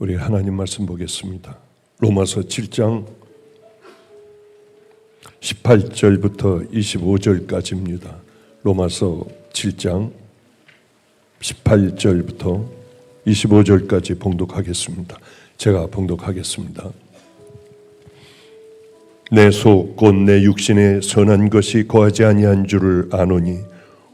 우리 하나님 말씀 보겠습니다. 로마서 7장 18절부터 25절까지입니다. 로마서 7장 18절부터 25절까지 봉독하겠습니다. 제가 봉독하겠습니다. 내 속 곧 내 육신에 선한 것이 거하지 아니한 줄을 아노니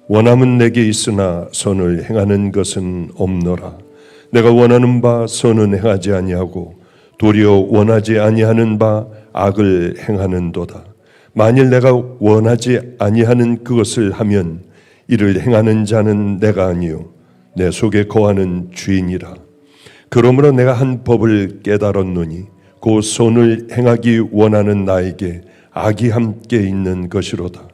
원함은 내게 있으나 선을 행하는 것은 없노라. 내가 원하는 바 선은 행하지 아니하고 도리어 원하지 아니하는 바 악을 행하는도다. 만일 내가 원하지 아니하는 그것을 하면 이를 행하는 자는 내가 아니요 내 속에 거하는 주인이라. 그러므로 내가 한 법을 깨달았노니 그 선을 행하기 원하는 나에게 악이 함께 있는 것이로다.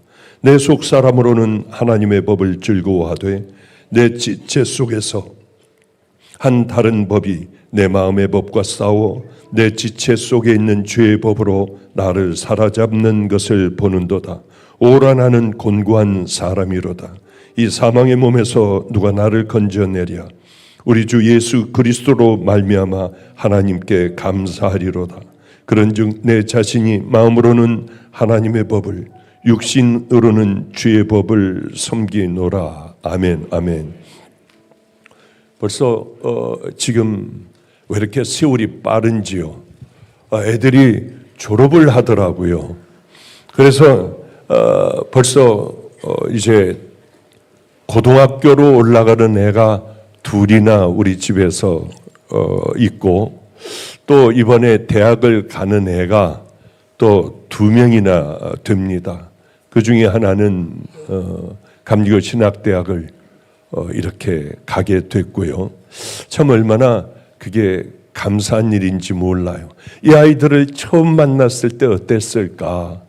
내 속 사람으로는 하나님의 법을 즐거워하되 내 지체 속에서 한 다른 법이 내 마음의 법과 싸워 내 지체 속에 있는 죄의 법으로 나를 사로잡는 것을 보는도다. 오라 나는 곤고한 사람이로다. 이 사망의 몸에서 누가 나를 건져내랴. 우리 주 예수 그리스도로 말미암아 하나님께 감사하리로다. 그런즉 내 자신이 마음으로는 하나님의 법을 육신으로는 주의 법을 섬기노라. 아멘. 아멘. 벌써 지금 왜 이렇게 세월이 빠른지요. 애들이 졸업을 하더라고요. 그래서 벌써 이제 고등학교로 올라가는 애가 둘이나 우리 집에서 있고, 또 이번에 대학을 가는 애가 또 2명이나 됩니다. 그 중에 하나는 감리교 신학대학을 이렇게 가게 됐고요. 참 얼마나 그게 감사한 일인지 몰라요. 이 아이들을 처음 만났을 때 어땠을까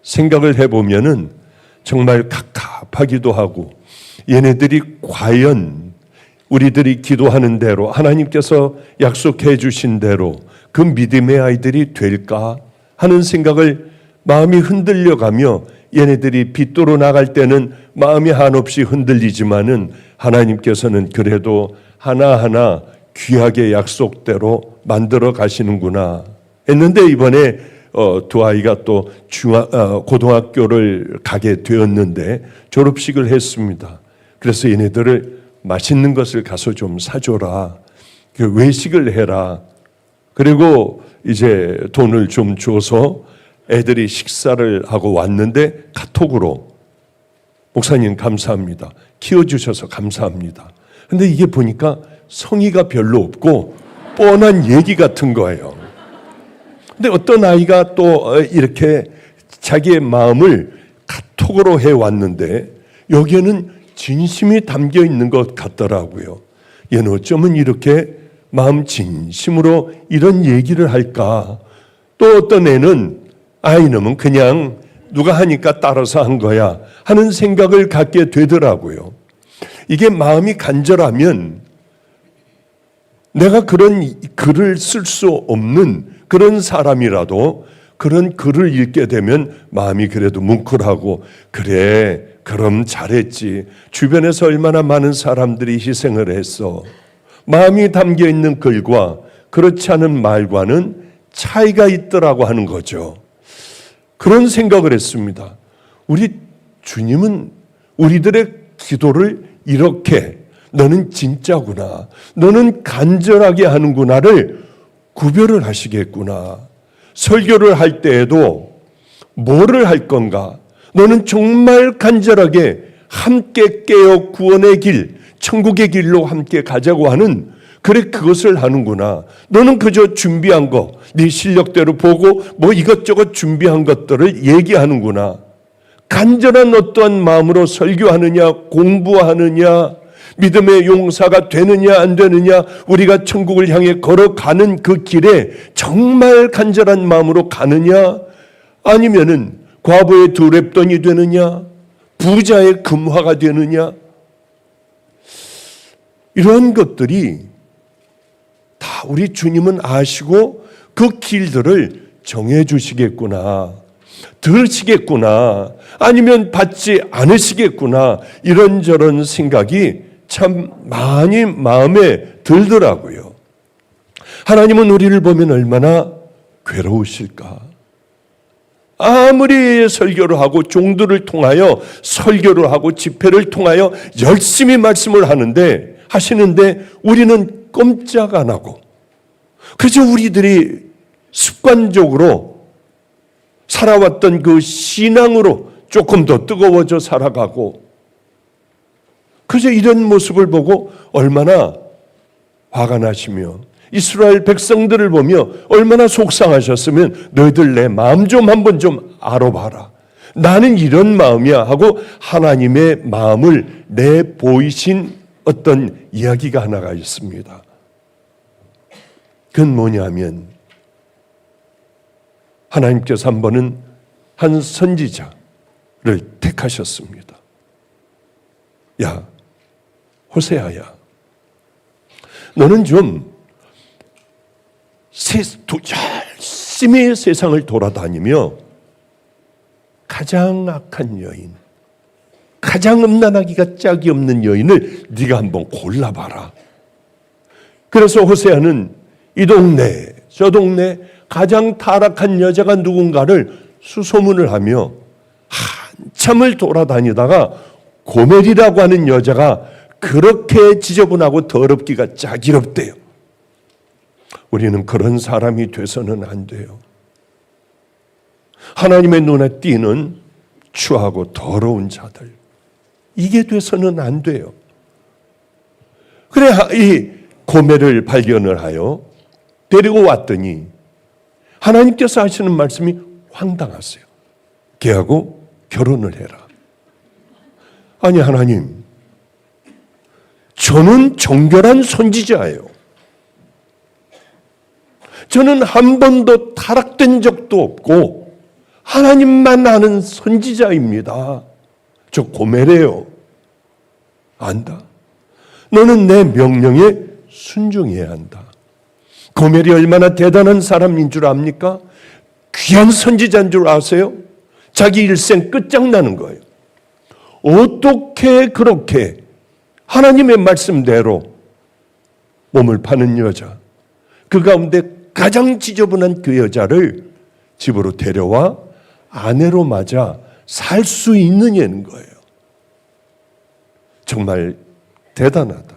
생각을 해보면은 정말 갑갑하기도 하고, 얘네들이 과연 우리들이 기도하는 대로 하나님께서 약속해 주신 대로 그 믿음의 아이들이 될까 하는 생각을 마음이 흔들려가며, 얘네들이 빛도로 나갈 때는 마음이 한없이 흔들리지만은 하나님께서는 그래도 하나하나 귀하게 약속대로 만들어 가시는구나 했는데, 이번에 두 아이가 또 고등학교를 가게 되었는데 졸업식을 했습니다. 그래서 얘네들을 맛있는 것을 가서 좀 사줘라, 외식을 해라, 그리고 이제 돈을 좀 줘서 애들이 식사를 하고 왔는데 카톡으로 목사님 감사합니다, 키워주셔서 감사합니다. 근데 이게 보니까 성의가 별로 없고 뻔한 얘기 같은 거예요. 근데 어떤 아이가 또 이렇게 자기의 마음을 카톡으로 해왔는데 여기에는 진심이 담겨 있는 것 같더라고요. 얘는 어쩌면 이렇게 마음 진심으로 이런 얘기를 할까. 또 어떤 애는 이놈은 그냥 누가 하니까 따라서 한 거야 하는 생각을 갖게 되더라고요. 이게 마음이 간절하면 내가 그런 글을 쓸 수 없는 그런 사람이라도 그런 글을 읽게 되면 마음이 그래도 뭉클하고, 그래 그럼 잘했지, 주변에서 얼마나 많은 사람들이 희생을 했어. 마음이 담겨 있는 글과 그렇지 않은 말과는 차이가 있더라고 하는 거죠. 그런 생각을 했습니다. 우리 주님은 우리들의 기도를 이렇게 너는 진짜구나, 너는 간절하게 하는구나를 구별을 하시겠구나. 설교를 할 때에도 뭐를 할 건가, 너는 정말 간절하게 함께 깨어 구원의 길, 천국의 길로 함께 가자고 하는, 그래 그것을 하는구나. 너는 그저 준비한 거, 네 실력대로 보고 뭐 이것저것 준비한 것들을 얘기하는구나. 간절한 어떠한 마음으로 설교하느냐, 공부하느냐, 믿음의 용사가 되느냐 안 되느냐, 우리가 천국을 향해 걸어가는 그 길에 정말 간절한 마음으로 가느냐, 아니면은 과부의 두 렙돈이 되느냐, 부자의 금화가 되느냐, 이런 것들이 다 우리 주님은 아시고 그 길들을 정해 주시겠구나, 들으시겠구나, 아니면 받지 않으시겠구나, 이런저런 생각이 참 많이 마음에 들더라고요. 하나님은 우리를 보면 얼마나 괴로우실까? 아무리 설교를 하고 종들을 통하여 설교를 하고 집회를 통하여 열심히 말씀을 하시는데 우리는 꼼짝 안 하고 그저 우리들이 습관적으로 살아왔던 그 신앙으로 조금 더 뜨거워져 살아가고 그저 이런 모습을 보고 얼마나 화가 나시며 이스라엘 백성들을 보며 얼마나 속상하셨으면 너희들 내 마음 좀 한번 좀 알아봐라. 나는 이런 마음이야 하고 하나님의 마음을 내보이신 어떤 이야기가 하나가 있습니다. 그건 뭐냐면 하나님께서 한 번은 한 선지자를 택하셨습니다. 야, 호세아야, 너는 좀 열심히 세상을 돌아다니며 가장 악한 여인, 가장 음란하기가 짝이 없는 여인을 네가 한번 골라봐라. 그래서 호세아는 이 동네 저 동네 가장 타락한 여자가 누군가를 수소문을 하며 한참을 돌아다니다가 고멜이라고 하는 여자가 그렇게 지저분하고 더럽기가 짝이럽대요. 우리는 그런 사람이 돼서는 안 돼요. 하나님의 눈에 띄는 추하고 더러운 자들, 이게 돼서는 안 돼요. 그래 이 고멜을 발견을 하여 데리고 왔더니 하나님께서 하시는 말씀이 황당하세요. 걔하고 결혼을 해라. 아니 하나님, 저는 정결한 선지자예요. 저는 한 번도 타락된 적도 없고 하나님만 아는 선지자입니다. 저 고멜이에요. 안다. 너는 내 명령에 순종해야 한다. 고멜이 얼마나 대단한 사람인 줄 압니까? 귀한 선지자인 줄 아세요? 자기 일생 끝장나는 거예요. 어떻게 그렇게 하나님의 말씀대로 몸을 파는 여자, 그 가운데 가장 지저분한 그 여자를 집으로 데려와 아내로 맞아 살 수 있느냐는 거예요. 정말 대단하다.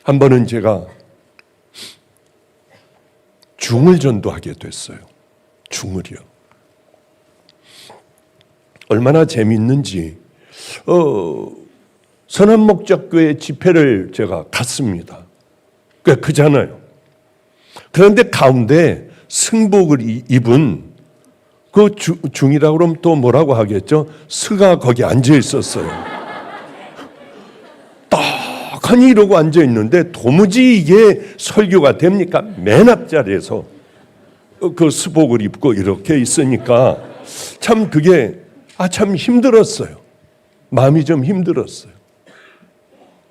한 번은 제가 중을 전도하게 됐어요. 중을이요. 얼마나 재미있는지 선한목적교회 집회를 제가 갔습니다. 꽤 크잖아요. 그런데 가운데 승복을 입은 그 중이라고 그러면 또 뭐라고 하겠죠? 스가 거기 앉아 있었어요. 떡하니 이러고 앉아 있는데 도무지 이게 설교가 됩니까? 맨 앞자리에서 그 스복을 입고 이렇게 있으니까 참 그게 참 힘들었어요. 마음이 좀 힘들었어요.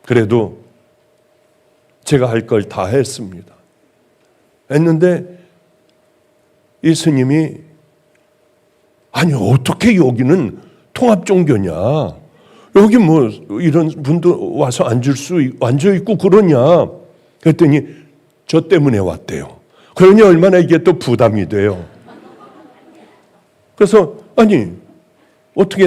그래도 제가 할 걸 다 했습니다. 했는데 이 스님이 아니 어떻게 여기는 통합종교냐, 여기 뭐 이런 분도 와서 앉아있고 그러냐 그랬더니 저 때문에 왔대요. 그러니 얼마나 이게 또 부담이 돼요. 그래서 아니 어떻게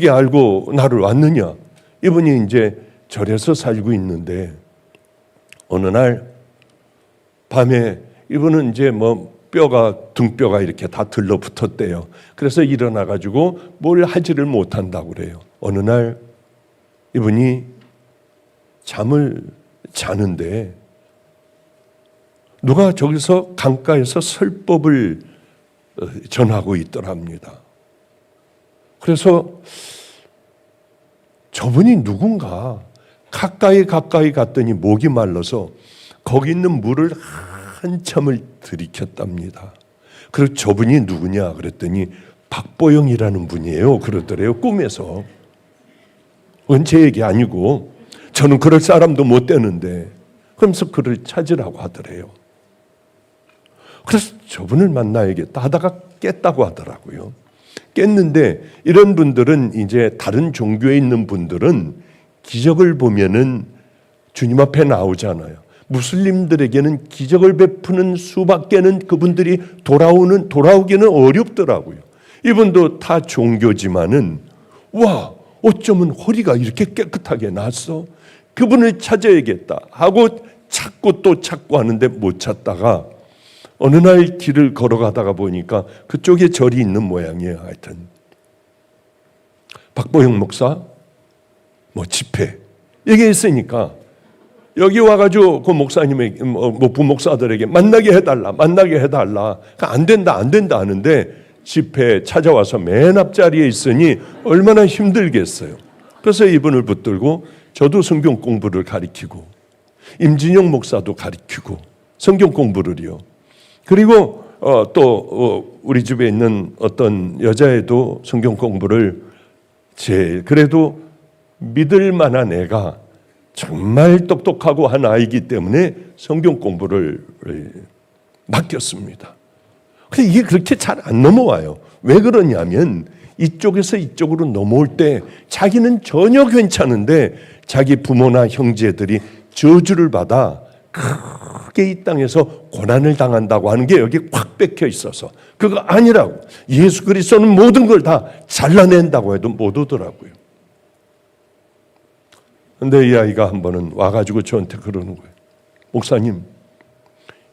알고 나를 왔느냐. 이분이 이제 절에서 살고 있는데 어느 날 밤에 이분은 이제 뭐 등뼈가 이렇게 다 들러붙었대요. 그래서 일어나가지고 뭘 하지를 못한다고 그래요. 어느 날 이분이 잠을 자는데 누가 저기서 강가에서 설법을 전하고 있더랍니다. 그래서 저분이 누군가 가까이 갔더니 목이 말라서 거기 있는 물을 한참을 들이켰답니다. 그리고 저분이 누구냐 그랬더니 박보영이라는 분이에요 그러더래요. 꿈에서. 그건 제 얘기 아니고 저는 그럴 사람도 못 되는데 그러면서 그를 찾으라고 하더래요. 그래서 저분을 만나야겠다 하다가 깼다고 하더라고요. 깼는데 이런 분들은 이제 다른 종교에 있는 분들은 기적을 보면은 주님 앞에 나오잖아요. 무슬림들에게는 기적을 베푸는 수밖에는 그분들이 돌아오기는 어렵더라고요. 이분도 다 종교지만은 와, 어쩌면 허리가 이렇게 깨끗하게 났어? 그분을 찾아야겠다 하고 찾고 또 찾고 하는데 못 찾다가 어느 날 길을 걸어가다가 보니까 그쪽에 절이 있는 모양이에요. 하여튼 박보영 목사 집회 이게 있으니까 여기 와가지고 그 목사님의 부목사들에게 만나게 해달라 안 된다 하는데 집회에 찾아와서 맨 앞자리에 있으니 얼마나 힘들겠어요. 그래서 이분을 붙들고 저도 성경 공부를 가르치고 임진영 목사도 가르치고 성경 공부를요. 그리고 또 우리 집에 있는 어떤 여자애도 성경 공부를 그래도 믿을 만한 애가 정말 똑똑하고 한 아이기 때문에 성경 공부를 맡겼습니다. 근데 이게 그렇게 잘 안 넘어와요. 왜 그러냐면 이쪽에서 이쪽으로 넘어올 때 자기는 전혀 괜찮은데 자기 부모나 형제들이 저주를 받아 크게 이 땅에서 고난을 당한다고 하는 게 여기 꽉 박혀 있어서 그거 아니라고. 예수 그리스도는 모든 걸 다 잘라낸다고 해도 못 오더라고요. 근데 이 아이가 한 번은 와가지고 저한테 그러는 거예요. 목사님,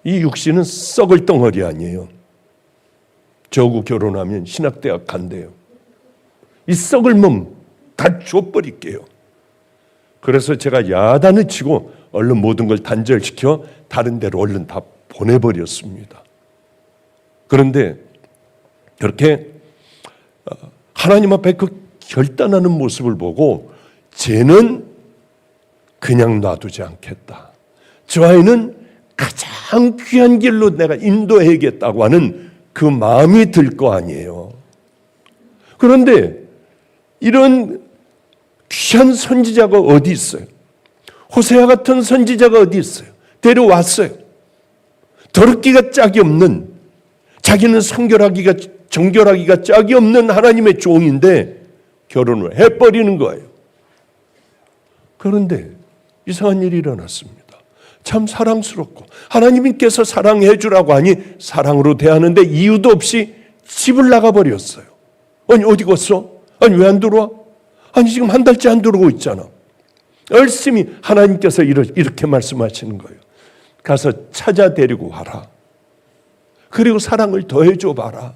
이 육신은 썩을 덩어리 아니에요. 저하고 결혼하면 신학대학 간대요. 이 썩을 몸 다 줘버릴게요. 그래서 제가 야단을 치고 얼른 모든 걸 단절시켜 다른 데로 얼른 다 보내버렸습니다. 그런데 그렇게 하나님 앞에 그 결단하는 모습을 보고 쟤는 그냥 놔두지 않겠다. 저 아이는 가장 귀한 길로 내가 인도해야겠다고 하는 그 마음이 들 거 아니에요. 그런데 이런 귀한 선지자가 어디 있어요? 호세아 같은 선지자가 어디 있어요? 데려왔어요. 더럽기가 짝이 없는, 자기는 정결하기가 짝이 없는 하나님의 종인데 결혼을 해버리는 거예요. 그런데 이상한 일이 일어났습니다. 참 사랑스럽고 하나님께서 사랑해 주라고 하니 사랑으로 대하는데 이유도 없이 집을 나가버렸어요. 아니 어디 갔어? 아니 왜 안 들어와? 아니 지금 한 달째 안 들어오고 있잖아. 열심히 하나님께서 이렇게 말씀하시는 거예요. 가서 찾아 데리고 와라. 그리고 사랑을 더해줘 봐라.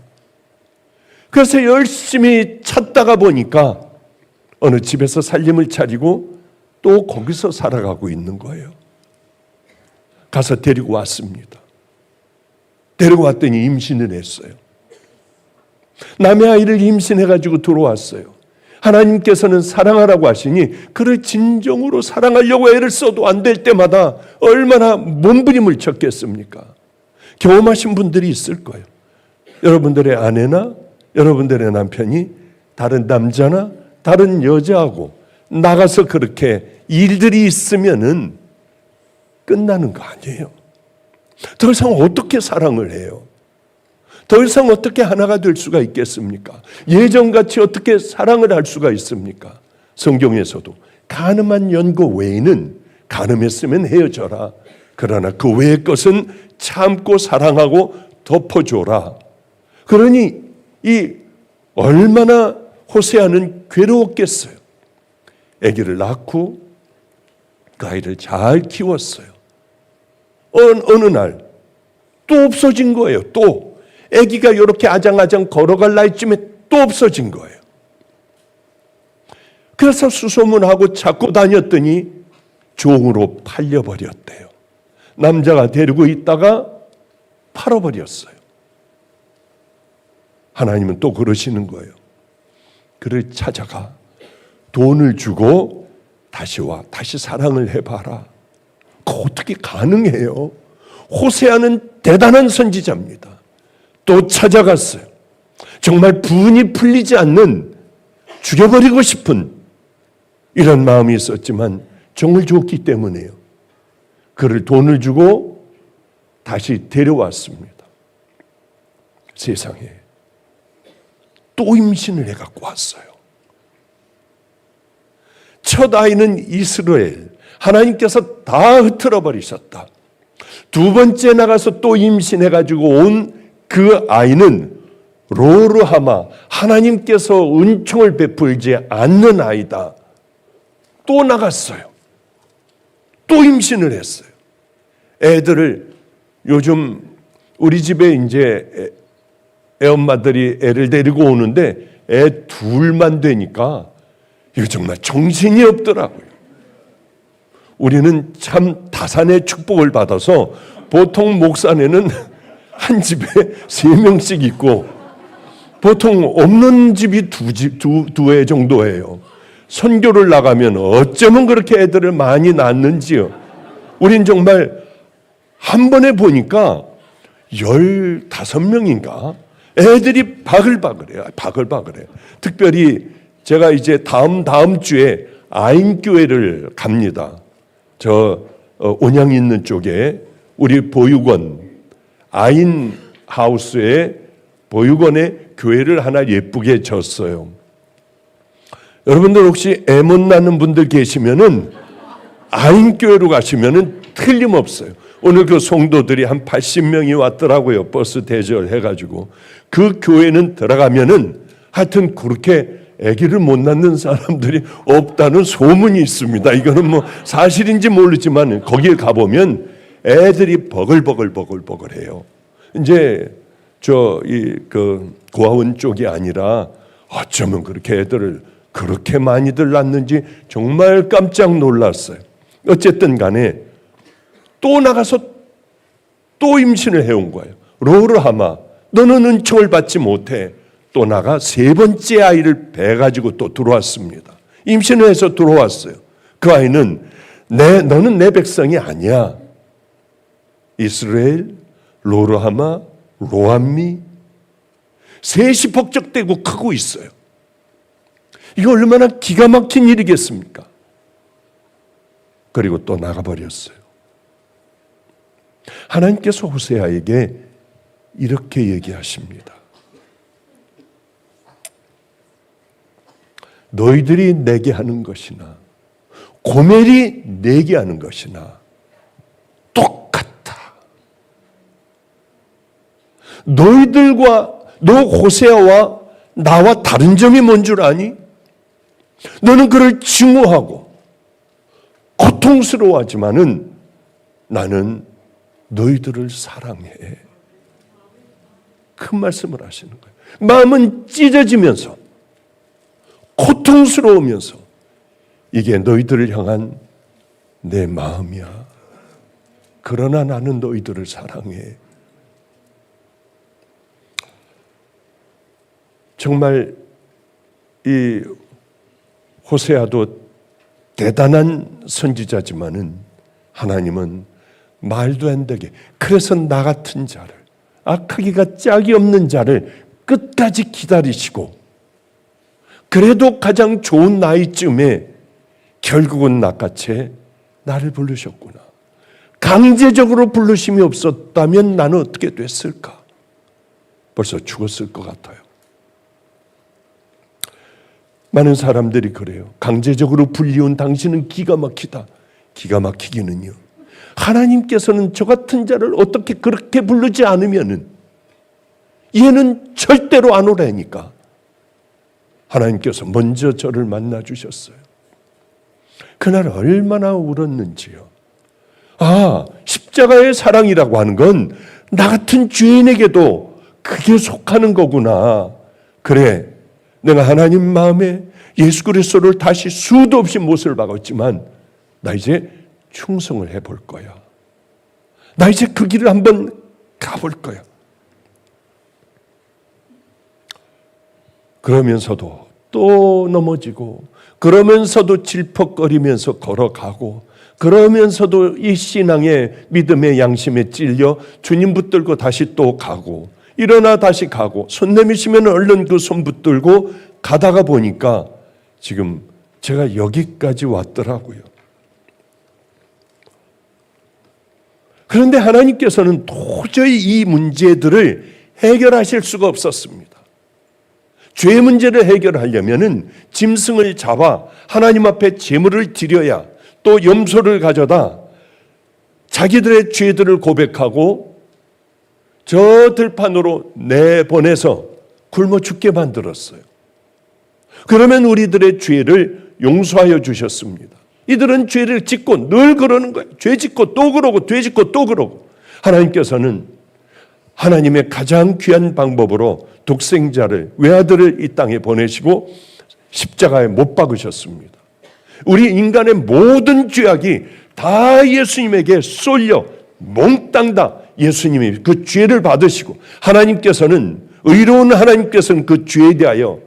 그래서 열심히 찾다가 보니까 어느 집에서 살림을 차리고 또 거기서 살아가고 있는 거예요. 가서 데리고 왔습니다. 데리고 왔더니 임신을 했어요. 남의 아이를 임신해가지고 들어왔어요. 하나님께서는 사랑하라고 하시니 그를 진정으로 사랑하려고 애를 써도 안 될 때마다 얼마나 몸부림을 쳤겠습니까? 경험하신 분들이 있을 거예요. 여러분들의 아내나 여러분들의 남편이 다른 남자나 다른 여자하고 나가서 그렇게 일들이 있으면은 끝나는 거 아니에요. 더 이상 어떻게 사랑을 해요? 더 이상 어떻게 하나가 될 수가 있겠습니까? 예전같이 어떻게 사랑을 할 수가 있습니까? 성경에서도 가늠한 연고 외에는 가늠했으면 헤어져라. 그러나 그 외의 것은 참고 사랑하고 덮어줘라. 그러니 이 얼마나 호세아는 괴로웠겠어요. 아기를 낳고 그 아이를 잘 키웠어요. 어느 날 또 없어진 거예요. 또 아기가 이렇게 아장아장 걸어갈 나이쯤에 또 없어진 거예요. 그래서 수소문하고 찾고 다녔더니 종으로 팔려버렸대요. 남자가 데리고 있다가 팔아버렸어요. 하나님은 또 그러시는 거예요. 그를 찾아가 돈을 주고 다시 와, 다시 사랑을 해봐라. 그거 어떻게 가능해요? 호세아는 대단한 선지자입니다. 또 찾아갔어요. 정말 분이 풀리지 않는, 죽여버리고 싶은 이런 마음이 있었지만 종을 줬기 때문에요. 그를 돈을 주고 다시 데려왔습니다. 세상에 또 임신을 해갖고 왔어요. 첫 아이는 이스라엘, 하나님께서 다 흐트러 버리셨다. 두 번째 나가서 또 임신해가지고 온 그 아이는 로르하마, 하나님께서 은총을 베풀지 않는 아이다. 또 나갔어요. 또 임신을 했어요. 애들을 요즘 우리 집에 이제 애엄마들이 애를 데리고 오는데 애 둘만 되니까 이거 정말 정신이 없더라고요. 우리는 참 다산의 축복을 받아서 보통 목산에는 한 집에 3명씩 있고 보통 없는 집이 두 애 정도예요. 선교를 나가면 어쩌면 그렇게 애들을 많이 낳는지요. 우린 정말 한 번에 보니까 15명인가 애들이 바글바글해요. 바글바글해요. 특별히 제가 이제 다음 주에 아인교회를 갑니다. 저 온양 있는 쪽에 우리 보육원 아인하우스에 보육원에 교회를 하나 예쁘게 졌어요. 여러분들 혹시 애 못 낳는 분들 계시면은 아인교회로 가시면은 틀림없어요. 오늘 그 성도들이 한 80명이 왔더라고요. 버스 대절해가지고. 그 교회는 들어가면은 하여튼 그렇게 아기를 못 낳는 사람들이 없다는 소문이 있습니다. 이거는 뭐 사실인지 모르지만 거기에 가보면 애들이 버글버글해요. 이제 그 고아원 쪽이 아니라 어쩌면 그렇게 애들을 그렇게 많이들 낳는지 정말 깜짝 놀랐어요. 어쨌든 간에 또 나가서 또 임신을 해온 거예요. 로르하마, 너는 은총을 받지 못해. 또 나가 세 번째 아이를 배가지고 또 들어왔습니다. 임신을 해서 들어왔어요. 그 아이는 너는 내 백성이 아니야. 이스라엘, 로르하마, 로암미 셋이 복적대고 크고 있어요. 이거 얼마나 기가 막힌 일이겠습니까? 그리고 또 나가버렸어요. 하나님께서 호세아에게 이렇게 얘기하십니다. 너희들이 내게 하는 것이나 고멜이 내게 하는 것이나 똑같다. 너 호세아와 나와 다른 점이 뭔 줄 아니? 너는 그를 증오하고 고통스러워하지만은 나는 너희들을 사랑해. 큰 말씀을 하시는 거예요. 마음은 찢어지면서 고통스러우면서 이게 너희들을 향한 내 마음이야. 그러나 나는 너희들을 사랑해. 정말 이 호세아도 대단한 선지자지만은 하나님은 말도 안 되게 그래서 나 같은 자를 악하기가 짝이 없는 자를 끝까지 기다리시고 그래도 가장 좋은 나이쯤에 결국은 낚아채 나를 부르셨구나. 강제적으로 부르심이 없었다면 나는 어떻게 됐을까? 벌써 죽었을 것 같아요. 많은 사람들이 그래요. 강제적으로 불리운 당신은 기가 막히다. 기가 막히기는요. 하나님께서는 저 같은 자를 어떻게 그렇게 부르지 않으면은 얘는 절대로 안 오라니까. 하나님께서 먼저 저를 만나 주셨어요. 그날 얼마나 울었는지요. 아, 십자가의 사랑이라고 하는 건 나 같은 죄인에게도 그게 속하는 거구나. 그래, 내가 하나님 마음에 예수 그리스도를 다시 수도 없이 못을 박았지만 나 이제 충성을 해볼 거야. 나 이제 그 길을 한번 가볼 거야. 그러면서도 또 넘어지고 그러면서도 질퍽거리면서 걸어가고 그러면서도 이 신앙의 믿음의 양심에 찔려 주님 붙들고 다시 또 가고 일어나 다시 가고 손 내미시면 얼른 그 손 붙들고 가다가 보니까 지금 제가 여기까지 왔더라고요. 그런데 하나님께서는 도저히 이 문제들을 해결하실 수가 없었습니다. 죄 문제를 해결하려면은 짐승을 잡아 하나님 앞에 제물을 드려야 또 염소를 가져다 자기들의 죄들을 고백하고 저 들판으로 내보내서 굶어 죽게 만들었어요. 그러면 우리들의 죄를 용서하여 주셨습니다. 이들은 죄를 짓고 늘 그러는 거예요. 죄 짓고 또 그러고 죄 짓고 또 그러고. 하나님께서는 하나님의 가장 귀한 방법으로 독생자를, 외아들을 이 땅에 보내시고 십자가에 못 박으셨습니다. 우리 인간의 모든 죄악이 다 예수님에게 쏠려 몽땅 다 예수님이 그 죄를 받으시고, 하나님께서는, 의로운 하나님께서는 그 죄에 대하여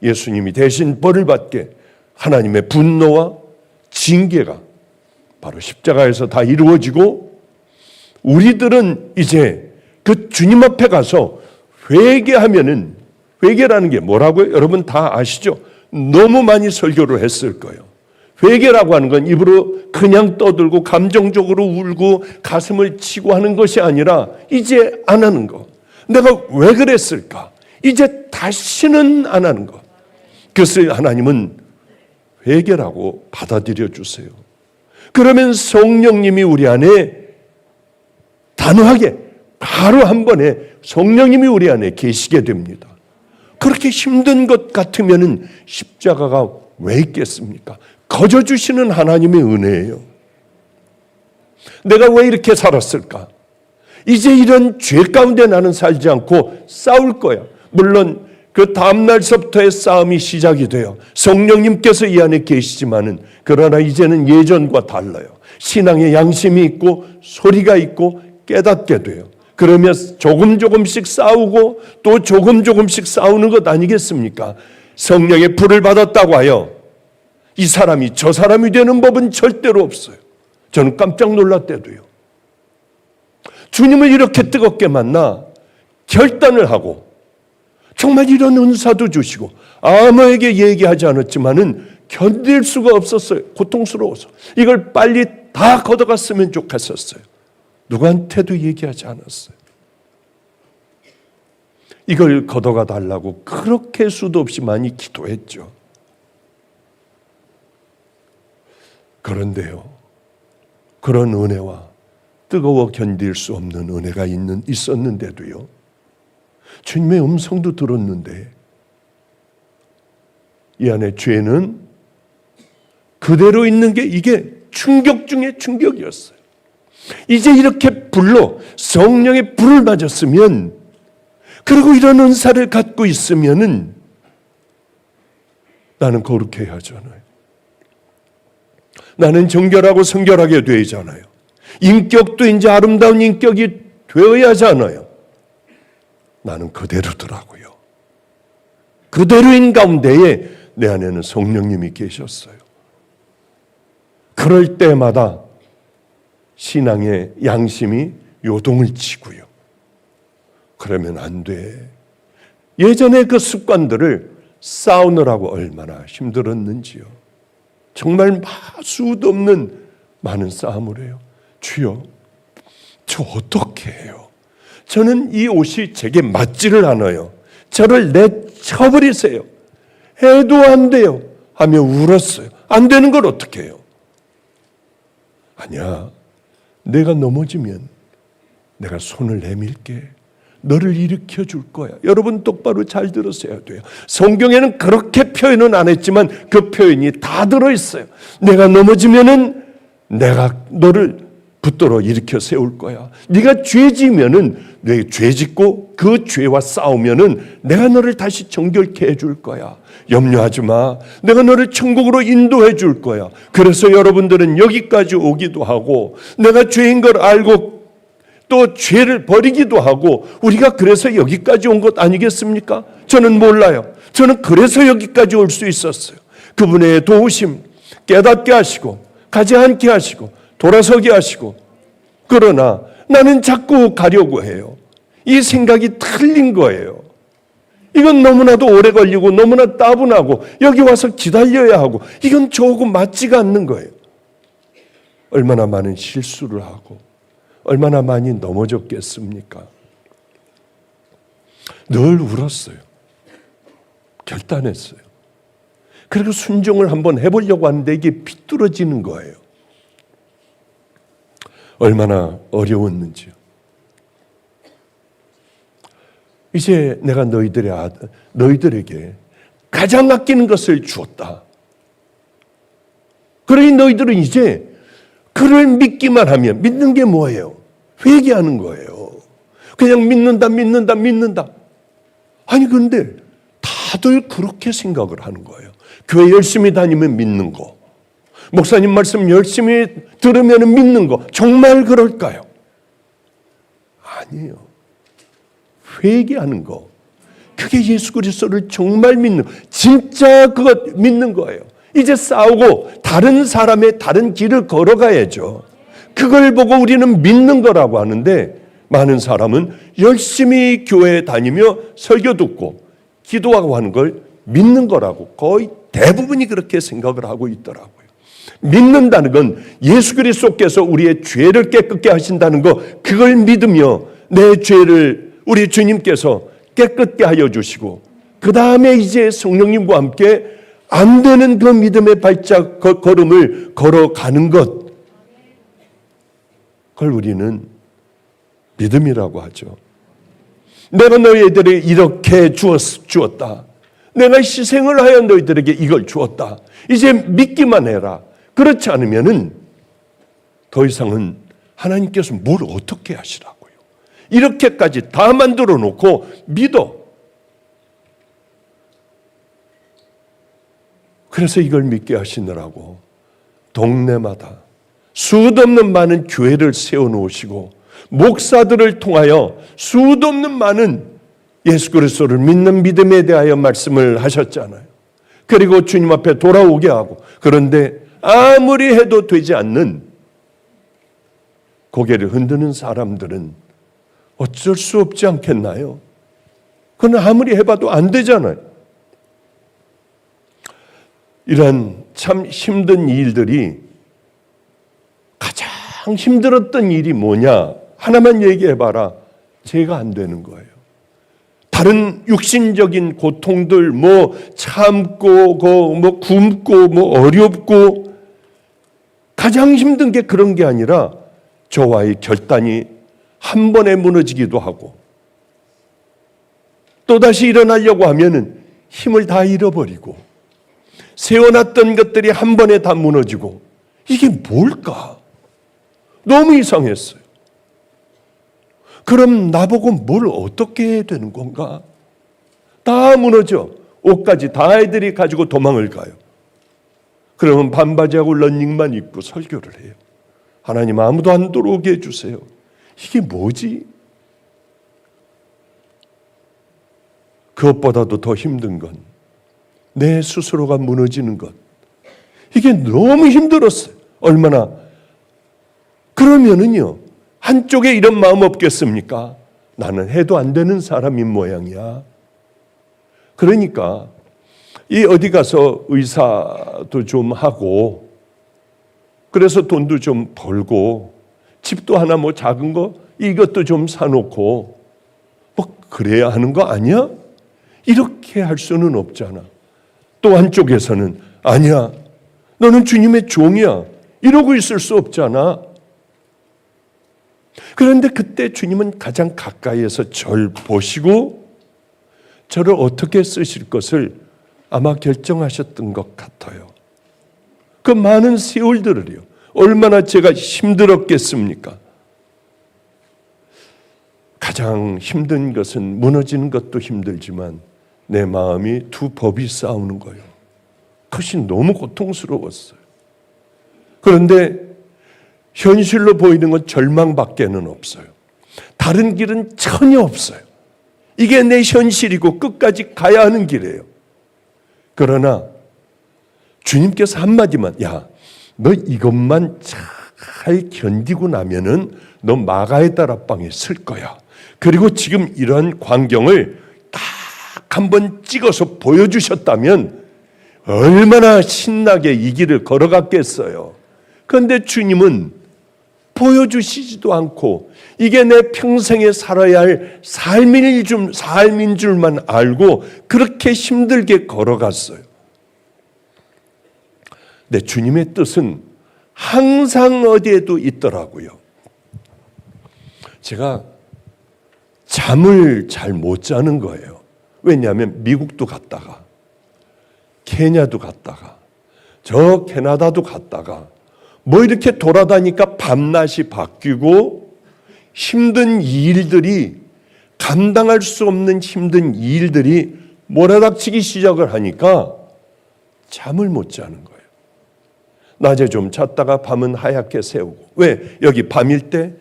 예수님이 대신 벌을 받게 하나님의 분노와 징계가 바로 십자가에서 다 이루어지고, 우리들은 이제 그 주님 앞에 가서 회개하면은, 회개라는 게 뭐라고요? 여러분 다 아시죠? 너무 많이 설교를 했을 거예요. 회개라고 하는 건 입으로 그냥 떠들고 감정적으로 울고 가슴을 치고 하는 것이 아니라 이제 안 하는 거. 내가 왜 그랬을까? 이제 다시는 안 하는 것. 그래서 하나님은 회개라고 받아들여 주세요. 그러면 성령님이 우리 안에 단호하게 바로 한 번에 성령님이 우리 안에 계시게 됩니다. 그렇게 힘든 것 같으면 십자가가 왜 있겠습니까? 거저 주시는 하나님의 은혜예요. 내가 왜 이렇게 살았을까? 이제 이런 죄 가운데 나는 살지 않고 싸울 거야. 물론 그 다음날서부터의 싸움이 시작이 돼요. 성령님께서 이 안에 계시지만은, 그러나 이제는 예전과 달라요. 신앙의 양심이 있고 소리가 있고 깨닫게 돼요. 그러면 조금씩 싸우고 또 조금씩 싸우는 것 아니겠습니까? 성령의 불을 받았다고 하여 이 사람이 저 사람이 되는 법은 절대로 없어요. 저는 깜짝 놀랐대도요. 주님을 이렇게 뜨겁게 만나 결단을 하고 정말 이런 은사도 주시고 아무에게 얘기하지 않았지만은 견딜 수가 없었어요. 고통스러워서. 이걸 빨리 다 걷어갔으면 좋겠었어요. 누구한테도 얘기하지 않았어요. 이걸 걷어가 달라고 그렇게 수도 없이 많이 기도했죠. 그런데요, 그런 은혜와 뜨거워 견딜 수 없는 은혜가 있었는데도요, 주님의 음성도 들었는데 이 안에 죄는 그대로 있는 게 이게 충격 중에 충격이었어요. 이제 이렇게 불로 성령의 불을 맞았으면, 그리고 이런 은사를 갖고 있으면은 나는 거룩해야 하잖아요. 나는 정결하고 성결하게 되잖아요. 인격도 이제 아름다운 인격이 되어야 하잖아요. 나는 그대로더라고요. 그대로인 가운데에 내 안에는 성령님이 계셨어요. 그럴 때마다 신앙의 양심이 요동을 치고요. 그러면 안 돼. 예전에 그 습관들을 싸우느라고 얼마나 힘들었는지요. 정말 수도 없는 많은 싸움을 해요. 주여, 저 어떻게 해요? 저는 이 옷이 제게 맞지를 않아요. 저를 내쳐버리세요. 해도 안 돼요 하며 울었어요. 안 되는 걸 어떻게 해요? 아니야, 내가 넘어지면 내가 손을 내밀게. 너를 일으켜 줄 거야. 여러분 똑바로 잘 들으셔야 돼요. 성경에는 그렇게 표현은 안 했지만 그 표현이 다 들어있어요. 내가 넘어지면은 내가 너를 붙들어 일으켜 세울 거야. 네가 죄 지면은 내 죄 짓고 그 죄와 싸우면은 내가 너를 다시 정결케 해줄 거야. 염려하지 마. 내가 너를 천국으로 인도해 줄 거야. 그래서 여러분들은 여기까지 오기도 하고, 내가 죄인 걸 알고 또 죄를 버리기도 하고, 우리가 그래서 여기까지 온 것 아니겠습니까? 저는 몰라요. 저는 그래서 여기까지 올 수 있었어요. 그분의 도우심, 깨닫게 하시고 가지 않게 하시고 돌아서게 하시고. 그러나 나는 자꾸 가려고 해요. 이 생각이 틀린 거예요. 이건 너무나도 오래 걸리고 너무나 따분하고 여기 와서 기다려야 하고, 이건 저하고 맞지가 않는 거예요. 얼마나 많은 실수를 하고 얼마나 많이 넘어졌겠습니까? 늘 울었어요. 결단했어요. 그리고 순종을 한번 해보려고 하는데 이게 비뚤어지는 거예요. 얼마나 어려웠는지요. 이제 내가 너희들에게 가장 아끼는 것을 주었다. 그러니 너희들은 이제 그를 믿기만 하면, 믿는 게 뭐예요? 회개하는 거예요. 그냥 믿는다. 아니 근데 다들 그렇게 생각을 하는 거예요. 교회 열심히 다니면 믿는 거, 목사님 말씀 열심히 들으면 믿는 거, 정말 그럴까요? 아니에요. 회개하는 거, 그게 예수 그리스도를 정말 믿는, 진짜 그것 믿는 거예요. 이제 싸우고 다른 사람의 다른 길을 걸어가야죠. 그걸 보고 우리는 믿는 거라고 하는데, 많은 사람은 열심히 교회에 다니며 설교 듣고 기도하고 하는 걸 믿는 거라고 거의 대부분이 그렇게 생각을 하고 있더라고요. 믿는다는 건 예수 그리스도께서 우리의 죄를 깨끗게 하신다는 거, 그걸 믿으며 내 죄를 우리 주님께서 깨끗게 하여 주시고, 그 다음에 이제 성령님과 함께 안 되는 그 믿음의 걸음을 걸어가는 것, 그걸 우리는 믿음이라고 하죠. 내가 너희들에게 이렇게 주었다. 내가 희생을 하여 너희들에게 이걸 주었다. 이제 믿기만 해라. 그렇지 않으면은 더 이상은 하나님께서 뭘 어떻게 하시라고요. 이렇게까지 다 만들어 놓고 믿어. 그래서 이걸 믿게 하시느라고 동네마다 수도 없는 많은 교회를 세워놓으시고, 목사들을 통하여 수도 없는 많은 예수 그리스도를 믿는 믿음에 대하여 말씀을 하셨잖아요. 그리고 주님 앞에 돌아오게 하고, 그런데 아무리 해도 되지 않는 고개를 흔드는 사람들은 어쩔 수 없지 않겠나요? 그건 아무리 해봐도 안 되잖아요. 이런 참 힘든 일들이, 가장 힘들었던 일이 뭐냐? 하나만 얘기해봐라. 제가 안 되는 거예요. 다른 육신적인 고통들, 참고, 굶고, 어렵고, 가장 힘든 게 그런 게 아니라 저와의 결단이 한 번에 무너지기도 하고, 또다시 일어나려고 하면은 힘을 다 잃어버리고, 세워놨던 것들이 한 번에 다 무너지고, 이게 뭘까? 너무 이상했어요. 그럼 나보고 뭘 어떻게 해야 되는 건가? 다 무너져. 옷까지 다 애들이 가지고 도망을 가요. 그러면 반바지하고 런닝만 입고 설교를 해요. 하나님 아무도 안 들어오게 해주세요. 이게 뭐지? 그것보다도 더 힘든 건 내 스스로가 무너지는 것. 이게 너무 힘들었어요. 얼마나. 그러면은요, 한쪽에 이런 마음 없겠습니까? 나는 해도 안 되는 사람인 모양이야. 그러니까 이 어디 가서 의사도 좀 하고, 그래서 돈도 좀 벌고, 집도 하나 작은 거 이것도 좀 사놓고, 그래야 하는 거 아니야? 이렇게 할 수는 없잖아. 또 한쪽에서는 아니야, 너는 주님의 종이야, 이러고 있을 수 없잖아. 그런데 그때 주님은 가장 가까이에서 절 보시고 저를 어떻게 쓰실 것을 아마 결정하셨던 것 같아요. 그 많은 세월들을요, 얼마나 제가 힘들었겠습니까? 가장 힘든 것은 무너지는 것도 힘들지만 내 마음이 두 법이 싸우는 거예요. 그것이 너무 고통스러웠어요. 그런데 현실로 보이는 건 절망밖에는 없어요. 다른 길은 전혀 없어요. 이게 내 현실이고 끝까지 가야 하는 길이에요. 그러나 주님께서 한마디만, 야, 너 이것만 잘 견디고 나면은 너 마가의 다락방에 쓸 거야. 그리고 지금 이런 광경을 딱 한번 찍어서 보여주셨다면 얼마나 신나게 이 길을 걸어갔겠어요. 그런데 주님은 보여주시지도 않고 이게 내 평생에 살아야 할 삶인 줄만 알고 그렇게 힘들게 걸어갔어요. 근데 주님의 뜻은 항상 어디에도 있더라고요. 제가 잠을 잘 못 자는 거예요. 왜냐하면 미국도 갔다가 케냐도 갔다가 저 캐나다도 갔다가 뭐 이렇게 돌아다니까 밤낮이 바뀌고 힘든 일들이, 감당할 수 없는 힘든 일들이 몰아닥치기 시작을 하니까 잠을 못 자는 거예요. 낮에 좀 잤다가 밤은 하얗게 새우고. 왜? 여기 밤일 때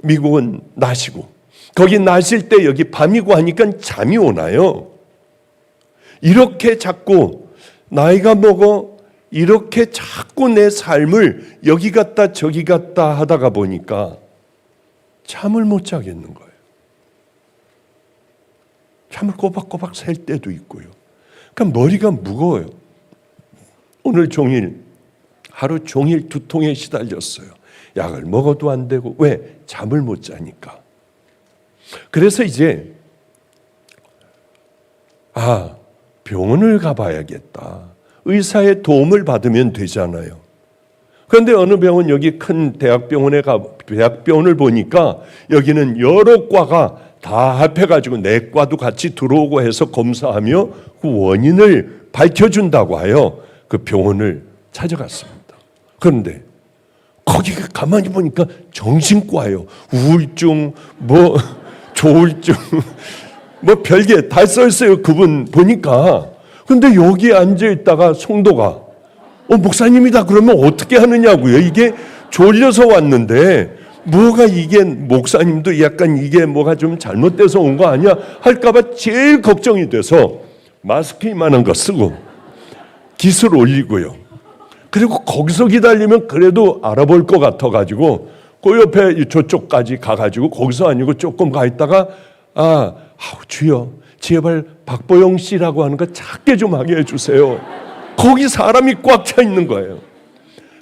미국은 낮이고, 거기 낮일 때 여기 밤이고 하니까 잠이 오나요? 이렇게 자꾸 나이가 먹어 이렇게 자꾸 내 삶을 여기 갔다 저기 갔다 하다가 보니까 잠을 못 자겠는 거예요. 잠을 꼬박꼬박 샐 때도 있고요. 그러니까 머리가 무거워요. 오늘 종일, 하루 종일 두통에 시달렸어요. 약을 먹어도 안 되고. 왜? 잠을 못 자니까. 그래서 이제 병원을 가봐야겠다. 의사의 도움을 받으면 되잖아요. 그런데 어느 병원, 여기 큰 대학병원을 보니까 여기는 여러 과가 다 합해가지고 내과도 같이 들어오고 해서 검사하며 그 원인을 밝혀준다고 하여 그 병원을 찾아갔습니다. 그런데 거기가 가만히 보니까 정신과예요. 우울증, 조울증, 별게 다 써있어요. 그분 보니까. 근데 여기 앉아있다가 성도가 목사님이다 그러면 어떻게 하느냐고요. 이게 졸려서 왔는데 뭐가 이게 목사님도 약간 이게 뭐가 좀 잘못돼서 온 거 아니야 할까봐 제일 걱정이 돼서 마스크 이만한 거 쓰고 깃을 올리고요. 그리고 거기서 기다리면 그래도 알아볼 것 같아가지고 그 옆에 저쪽까지 가가지고 거기서 아니고 조금 가 있다가 주여 제발 박보영 씨라고 하는 거 작게 좀 하게 해주세요. 거기 사람이 꽉 차 있는 거예요.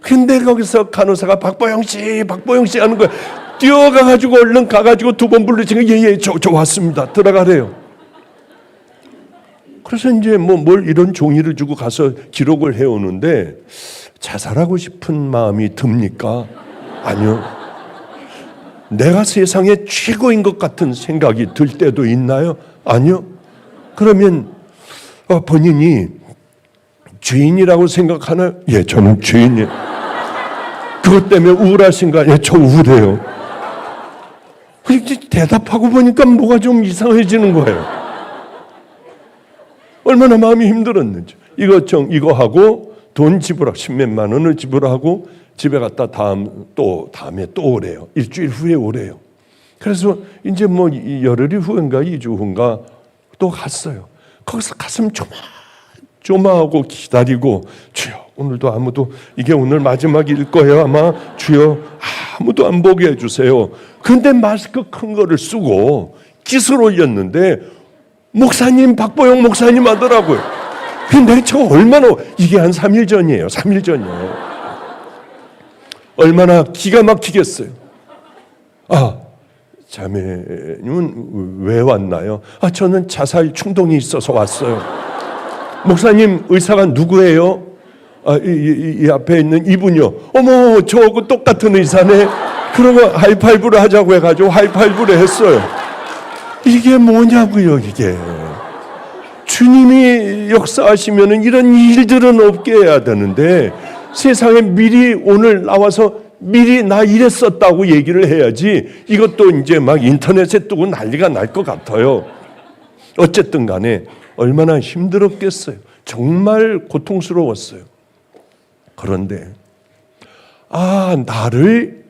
근데 거기서 간호사가 박보영 씨 하는 거예요. 뛰어가가지고 얼른 가가지고 두 번 부르시니까 예, 저 왔습니다. 들어가래요. 그래서 이제 뭘 이런 종이를 주고 가서 기록을 해오는데 자살하고 싶은 마음이 듭니까? 아니요. 내가 세상의 최고인 것 같은 생각이 들 때도 있나요? 아니요. 그러면 본인이 죄인이라고 생각하나요? 예, 저는 죄인이에요. 그것 때문에 우울하신가? 예, 저 우울해요. 대답하고 보니까 뭐가 좀 이상해지는 거예요. 얼마나 마음이 힘들었는지. 이거 하고 돈 지불하고 10몇만 원을 지불하고 집에 갔다 다음에 또 오래요. 일주일 후에 오래요. 그래서 이제 열흘이 후인가 2주 후인가 또 갔어요. 거기서 가슴 조마하고 기다리고 주여 오늘도 아무도 이게 오늘 마지막일 거예요 아마 주여 아무도 안 보게 해주세요. 근데 마스크 큰 거를 쓰고 깃을 올렸는데 목사님 박보영 목사님 하더라고요. 근데 저 얼마나 이게 한 3일 전이에요. 3일 전이에요. 얼마나 기가 막히겠어요. 자매님은 왜 왔나요? 저는 자살 충동이 있어서 왔어요. 목사님 의사가 누구예요? 이 앞에 있는 이분이요. 어머 저하고 똑같은 의사네. 그러고 하이파이브를 하자고 해가지고 하이파이브를 했어요. 이게 뭐냐고요 이게. 주님이 역사하시면 이런 일들은 없게 해야 되는데 세상에 미리 오늘 나와서 미리 나 이랬었다고 얘기를 해야지 이것도 이제 막 인터넷에 뜨고 난리가 날 것 같아요. 어쨌든 간에 얼마나 힘들었겠어요. 정말 고통스러웠어요. 그런데 나를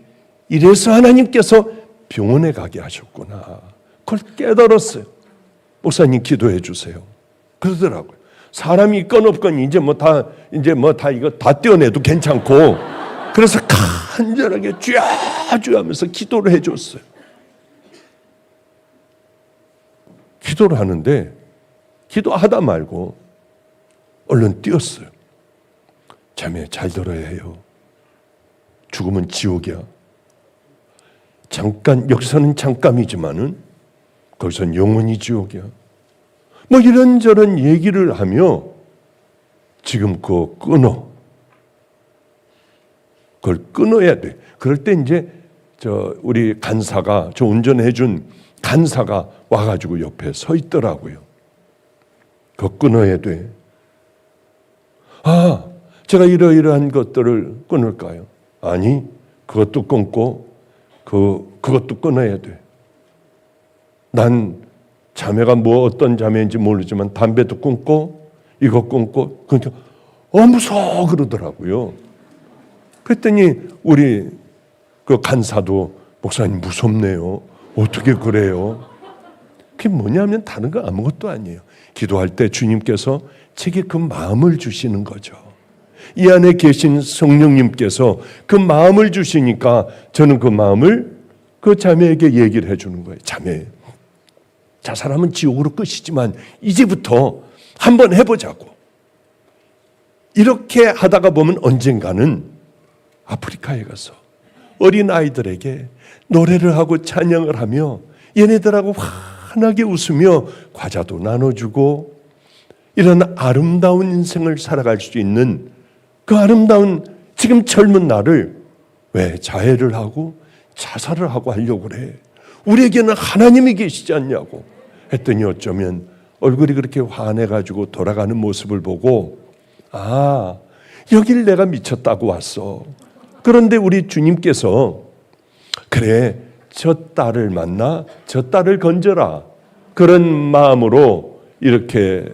이래서 하나님께서 병원에 가게 하셨구나. 그걸 깨달았어요. 목사님 기도해 주세요. 그러더라고요. 사람이 있건 없건 이제 다 이거 다 떼어내도 괜찮고 그래서 간절하게 주여 하면서 기도를 해줬어요. 기도를 하는데 기도하다 말고 얼른 뛰었어요. 자매 잘 들어야 해요. 죽음은 지옥이야. 잠깐 여기서는 잠깐이지만은 거기서는 영원히 지옥이야. 이런저런 얘기를 하며 지금 그거 끊어. 그걸 끊어야 돼. 그럴 때 이제 우리 간사가, 저 운전해준 간사가 와가지고 옆에 서 있더라고요. 그거 끊어야 돼. 아, 제가 이러이러한 것들을 끊을까요? 아니, 그것도 끊고 그것도 끊어야 돼. 난 자매가 뭐 어떤 자매인지 모르지만 담배도 끊고 이거 끊고, 그러니까 무서워 그러더라고요. 그랬더니 우리 그 간사도, 목사님 무섭네요. 어떻게 그래요? 그게 뭐냐면 다른 거 아무것도 아니에요. 기도할 때 주님께서 제게 그 마음을 주시는 거죠. 이 안에 계신 성령님께서 그 마음을 주시니까 저는 그 마음을 그 자매에게 얘기를 해주는 거예요. 자매, 자살하면 지옥으로 끝이지만 이제부터 한번 해보자고. 이렇게 하다가 보면 언젠가는 아프리카에 가서 어린 아이들에게 노래를 하고 찬양을 하며 얘네들하고 환하게 웃으며 과자도 나눠주고 이런 아름다운 인생을 살아갈 수 있는 그 아름다운 지금 젊은 나를 왜 자해를 하고 자살을 하고 하려고 그래? 우리에게는 하나님이 계시지 않냐고 했더니 어쩌면 얼굴이 그렇게 환해가지고 돌아가는 모습을 보고, 아, 여길 내가 미쳤다고 왔어. 그런데 우리 주님께서 그래, 저 딸을 만나 저 딸을 건져라, 그런 마음으로 이렇게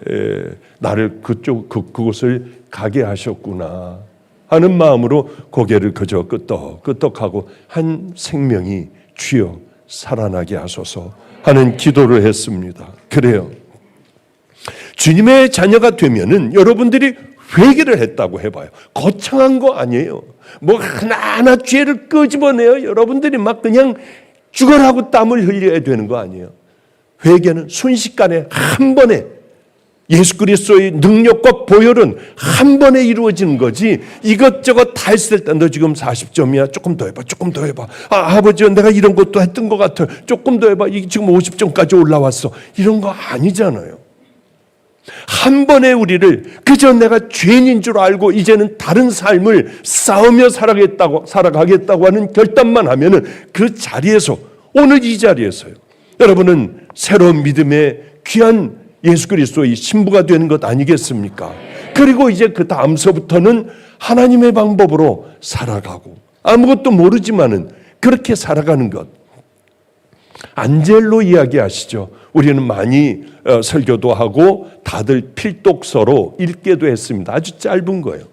나를 그곳을 가게 하셨구나 하는 마음으로 고개를 그저 끄덕끄덕하고 한 생명이 주여 살아나게 하소서 하는 기도를 했습니다. 그래요, 주님의 자녀가 되면은 여러분들이 회개를 했다고 해봐요. 거창한 거 아니에요. 뭐 하나하나 죄를 끄집어내요. 여러분들이 막 그냥 죽어라고 땀을 흘려야 되는 거 아니에요. 회개는 순식간에 한 번에 예수 그리스도의 능력과 보혈은 한 번에 이루어지는 거지, 이것저것 다 했을 때 너 지금 40점이야. 조금 더 해봐. 조금 더 해봐. 아버지 내가 이런 것도 했던 것 같아. 조금 더 해봐. 이게 지금 50점까지 올라왔어. 이런 거 아니잖아요. 한 번에 우리를 그저 내가 죄인인 줄 알고 이제는 다른 삶을 싸우며 살아가겠다고 하는 결단만 하면은 그 자리에서, 오늘 이 자리에서요, 여러분은 새로운 믿음의 귀한 예수 그리스도의 신부가 되는 것 아니겠습니까? 그리고 이제 그 다음서부터는 하나님의 방법으로 살아가고 아무것도 모르지만은 그렇게 살아가는 것. 안젤로 이야기하시죠. 우리는 많이 설교도 하고 다들 필독서로 읽게도 했습니다. 아주 짧은 거예요.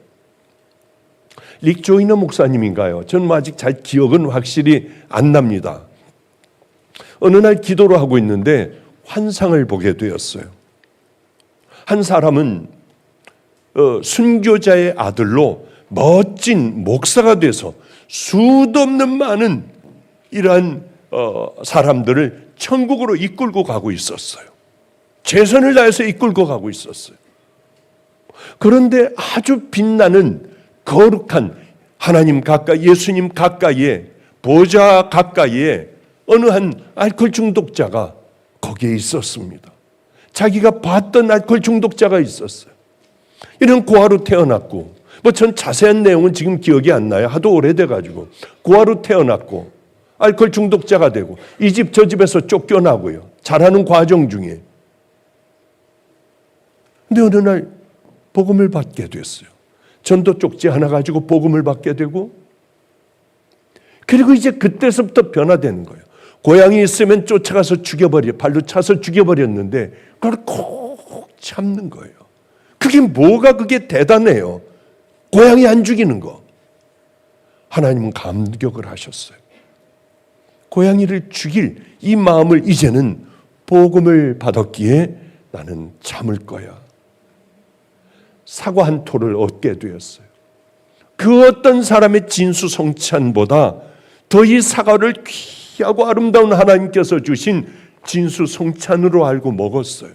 릭 조이너 목사님인가요? 저는 아직 잘 기억은 확실히 안 납니다. 어느 날 기도를 하고 있는데 환상을 보게 되었어요. 한 사람은 순교자의 아들로 멋진 목사가 돼서 수도 없는 많은 이러한 사람들을 천국으로 이끌고 가고 있었어요. 최선을 다해서 이끌고 가고 있었어요. 그런데 아주 빛나는 거룩한 하나님 가까이, 예수님 가까이에, 보좌 가까이에 어느 한 알코올 중독자가 거기에 있었습니다. 자기가 봤던 알코올 중독자가 있었어요. 이런 고아로 태어났고, 뭐 전 자세한 내용은 지금 기억이 안 나요. 하도 오래돼가지고. 고아로 태어났고 알코올 중독자가 되고 이 집 저 집에서 쫓겨나고요. 자라는 과정 중에. 근데 어느 날 복음을 받게 됐어요. 전도 쪽지 하나 가지고 복음을 받게 되고, 그리고 이제 그때서부터 변화되는 거예요. 고양이 있으면 쫓아가서 발로 차서 죽여버렸는데 그걸 콕 참는 거예요. 그게 뭐가 그게 대단해요. 고양이 안 죽이는 거. 하나님은 감격을 하셨어요. 고양이를 죽일 이 마음을 이제는 복음을 받았기에 나는 참을 거야. 사과 한 토를 얻게 되었어요. 그 어떤 사람의 진수성찬보다 더 이 사과를 귀하고 아름다운 하나님께서 주신 진수성찬으로 알고 먹었어요.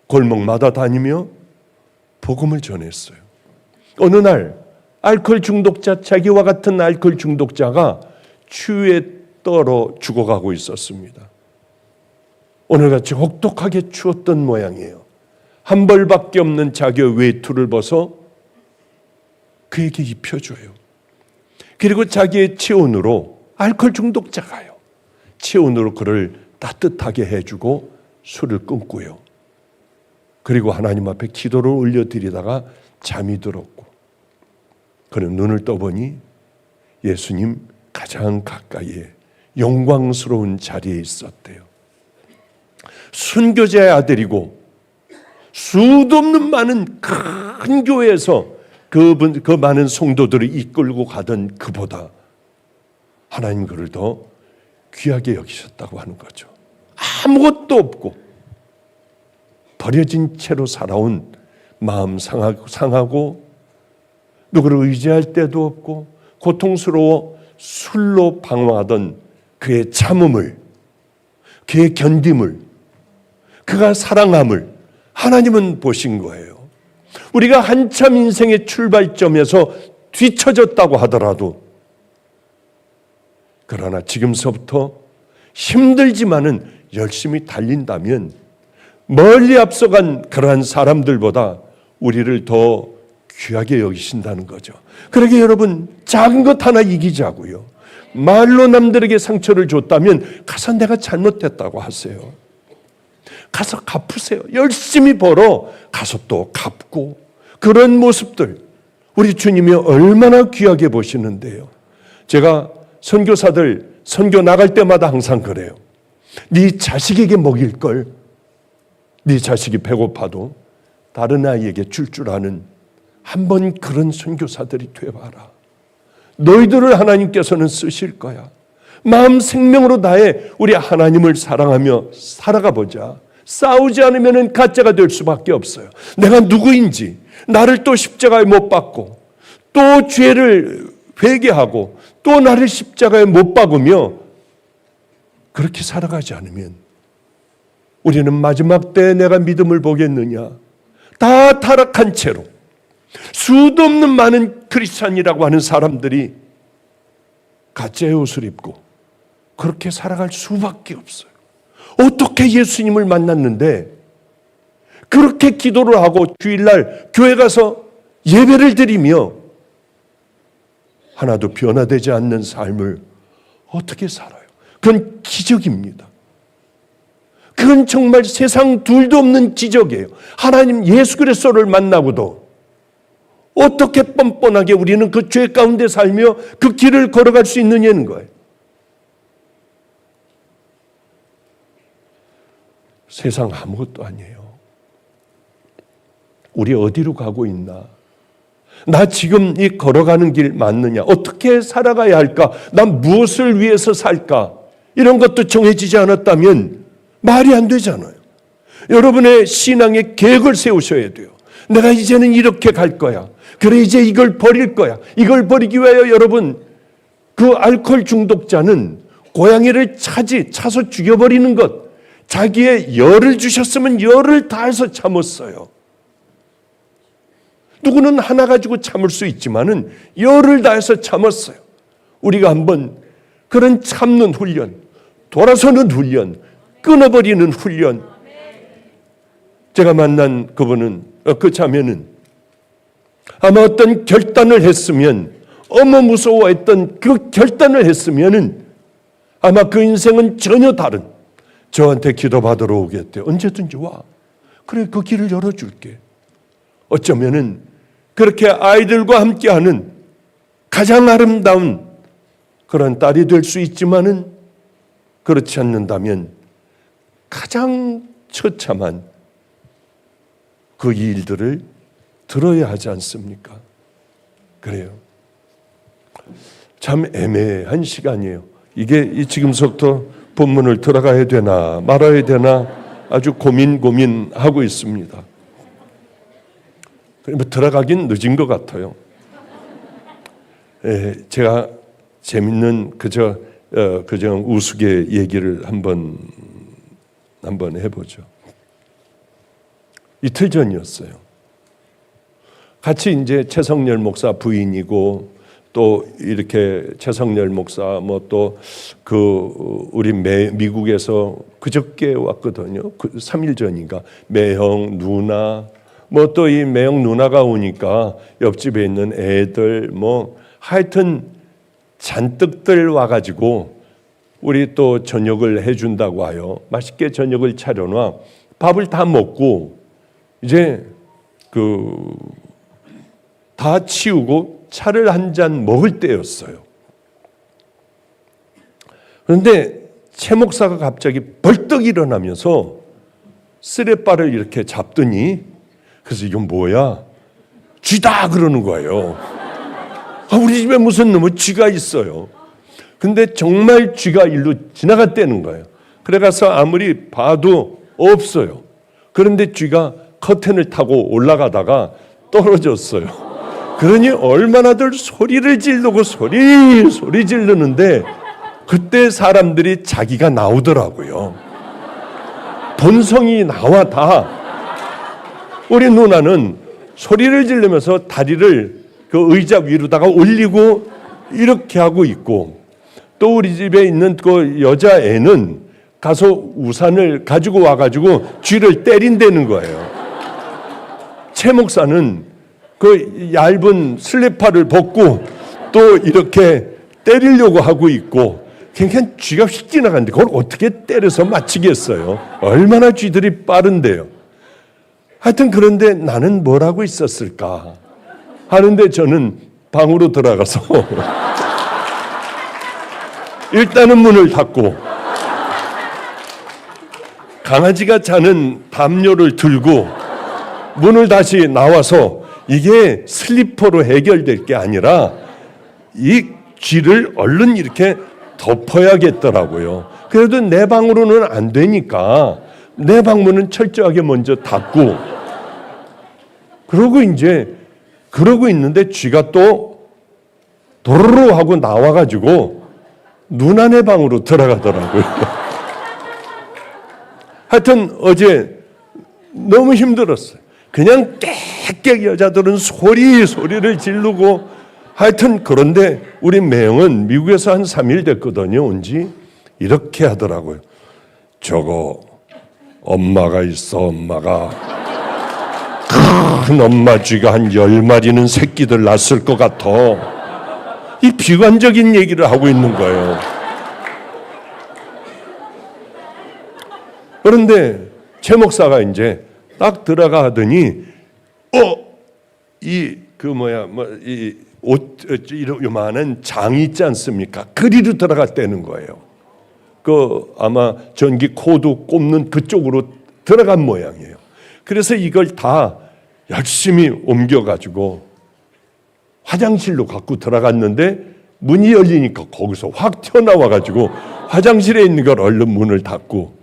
골목마다 다니며 복음을 전했어요. 어느 날 알코올 중독자, 자기와 같은 알코올 중독자가 추위에 떨어 죽어가고 있었습니다. 오늘같이 혹독하게 추웠던 모양이에요. 한 벌밖에 없는 자기의 외투를 벗어 그에게 입혀줘요. 그리고 자기의 체온으로, 알코올 중독자가요, 체온으로 그를 따뜻하게 해주고 술을 끊고요. 그리고 하나님 앞에 기도를 올려드리다가 잠이 들었고, 그는 눈을 떠보니 예수님 가장 가까이에 영광스러운 자리에 있었대요. 순교자의 아들이고 수도 없는 많은 큰 교회에서 그 많은 성도들을 이끌고 가던 그보다 하나님 그를 더 귀하게 여기셨다고 하는 거죠. 아무것도 없고 버려진 채로 살아온 마음 상하고 누구를 의지할 데도 없고 고통스러워 술로 방황하던 그의 참음을, 그의 견딤을, 그가 사랑함을 하나님은 보신 거예요. 우리가 한참 인생의 출발점에서 뒤처졌다고 하더라도, 그러나 지금서부터 힘들지만은 열심히 달린다면 멀리 앞서간 그러한 사람들보다 우리를 더 귀하게 여기신다는 거죠. 그러게 여러분, 작은 것 하나 이기자고요. 말로 남들에게 상처를 줬다면 가서 내가 잘못했다고 하세요. 가서 갚으세요. 열심히 벌어 가서 또 갚고, 그런 모습들 우리 주님이 얼마나 귀하게 보시는데요. 제가 선교사들 선교 나갈 때마다 항상 그래요. 네 자식에게 먹일 걸, 네 자식이 배고파도 다른 아이에게 줄 줄 아는 한번 그런 선교사들이 되어봐라. 너희들을 하나님께서는 쓰실 거야. 마음 생명으로 다해 우리 하나님을 사랑하며 살아가 보자. 싸우지 않으면 가짜가 될 수밖에 없어요. 내가 누구인지, 나를 또 십자가에 못 박고 또 죄를 회개하고 또 나를 십자가에 못 박으며 그렇게 살아가지 않으면 우리는 마지막 때에 내가 믿음을 보겠느냐. 다 타락한 채로 수도 없는 많은 크리스찬이라고 하는 사람들이 가짜의 옷을 입고 그렇게 살아갈 수밖에 없어요. 어떻게 예수님을 만났는데 그렇게 기도를 하고 주일날 교회 가서 예배를 드리며 하나도 변화되지 않는 삶을 어떻게 살아요? 그건 기적입니다. 그건 정말 세상 둘도 없는 기적이에요. 하나님 예수 그리스도를 만나고도 어떻게 뻔뻔하게 우리는 그 죄 가운데 살며 그 길을 걸어갈 수 있느냐는 거예요. 세상 아무것도 아니에요. 우리 어디로 가고 있나? 나 지금 이 걸어가는 길 맞느냐? 어떻게 살아가야 할까? 난 무엇을 위해서 살까? 이런 것도 정해지지 않았다면 말이 안 되잖아요. 여러분의 신앙의 계획을 세우셔야 돼요. 내가 이제는 이렇게 갈 거야. 그래, 이제 이걸 버릴 거야. 이걸 버리기 위하여 여러분, 그 알코올 중독자는 고양이를 차서 죽여버리는 것, 자기의 열을 주셨으면 열을 다해서 참았어요. 누구는 하나 가지고 참을 수 있지만은 열을 다해서 참았어요. 우리가 한번 그런 참는 훈련, 돌아서는 훈련, 끊어버리는 훈련. 제가 만난 그 자매는 아마 어떤 결단을 했으면, 무서워했던 그 결단을 했으면은 아마 그 인생은 전혀 다른, 저한테 기도받으러 오겠대. 언제든지 와. 그래, 그 길을 열어줄게. 어쩌면은 그렇게 아이들과 함께하는 가장 아름다운 그런 딸이 될 수 있지만은 그렇지 않는다면 가장 처참한 그 일들을 들어야 하지 않습니까? 그래요. 참 애매한 시간이에요. 이게 지금부터 본문을 들어가야 되나 말아야 되나 아주 고민하고 있습니다. 들어가긴 늦은 것 같아요. 제가 재밌는 그저 우스개 얘기를 한번 해보죠. 이틀 전이었어요. 같이 이제 최성렬 목사 부인이고 또 이렇게 최성렬 목사 또 우리 미국에서 그저께 왔거든요. 3일 전인가 매형 누나 또 이 매형 누나가 오니까 옆집에 있는 애들 하여튼 잔뜩들 와가지고 우리 또 저녁을 해준다고 하여 맛있게 저녁을 차려놔 밥을 다 먹고 이제 다 치우고 차를 한 잔 먹을 때였어요. 그런데 최 목사가 갑자기 벌떡 일어나면서 쓰레빠를 이렇게 잡더니 그래서 이건 뭐야? 쥐다 그러는 거예요. 우리 집에 무슨 놈의 쥐가 있어요. 근데 정말 쥐가 일로 지나갔다는 거예요. 그래가서 아무리 봐도 없어요. 그런데 쥐가 커튼을 타고 올라가다가 떨어졌어요. 그러니 얼마나들 소리를 지르고 소리 지르는데 그때 사람들이 자기가 나오더라고요. 본성이 나와 다. 우리 누나는 소리를 지르면서 다리를 그 의자 위로다가 올리고 이렇게 하고 있고, 또 우리 집에 있는 그 여자애는 가서 우산을 가지고 와가지고 쥐를 때린다는 거예요. 최 목사는 그 얇은 슬리퍼를 벗고 또 이렇게 때리려고 하고 있고, 그냥 쥐가 휙 지나가는데 그걸 어떻게 때려서 맞히겠어요? 얼마나 쥐들이 빠른데요. 하여튼 그런데 나는 뭘 하고 있었을까 하는데 저는 방으로 들어가서 일단은 문을 닫고 강아지가 자는 담요를 들고 문을 다시 나와서 이게 슬리퍼로 해결될 게 아니라 이 쥐를 얼른 이렇게 덮어야겠더라고요. 그래도 내 방으로는 안 되니까 내 방문은 철저하게 먼저 닫고, 그러고 이제 그러고 있는데 쥐가 또 도로로 하고 나와가지고 누나네 방으로 들어가더라고요. 하여튼 어제 너무 힘들었어요. 그냥 깨깨 여자들은 소리를 지르고, 하여튼 그런데 우리 매형은 미국에서 한 3일 됐거든요. 온지 이렇게 하더라고요. 저거 엄마가 있어. 엄마가 큰 엄마 쥐가 한 10마리는 새끼들 낳았을 것 같아. 이 비관적인 얘기를 하고 있는 거예요. 그런데 최 목사가 이제 딱 들어가더니 이 옷 요만한 장이 있지 않습니까? 그리로 들어갔다는 거예요. 그 아마 전기 코드 꼽는 그쪽으로 들어간 모양이에요. 그래서 이걸 다 열심히 옮겨가지고 화장실로 갖고 들어갔는데 문이 열리니까 거기서 확 튀어나와가지고 화장실에 있는 걸 얼른 문을 닫고,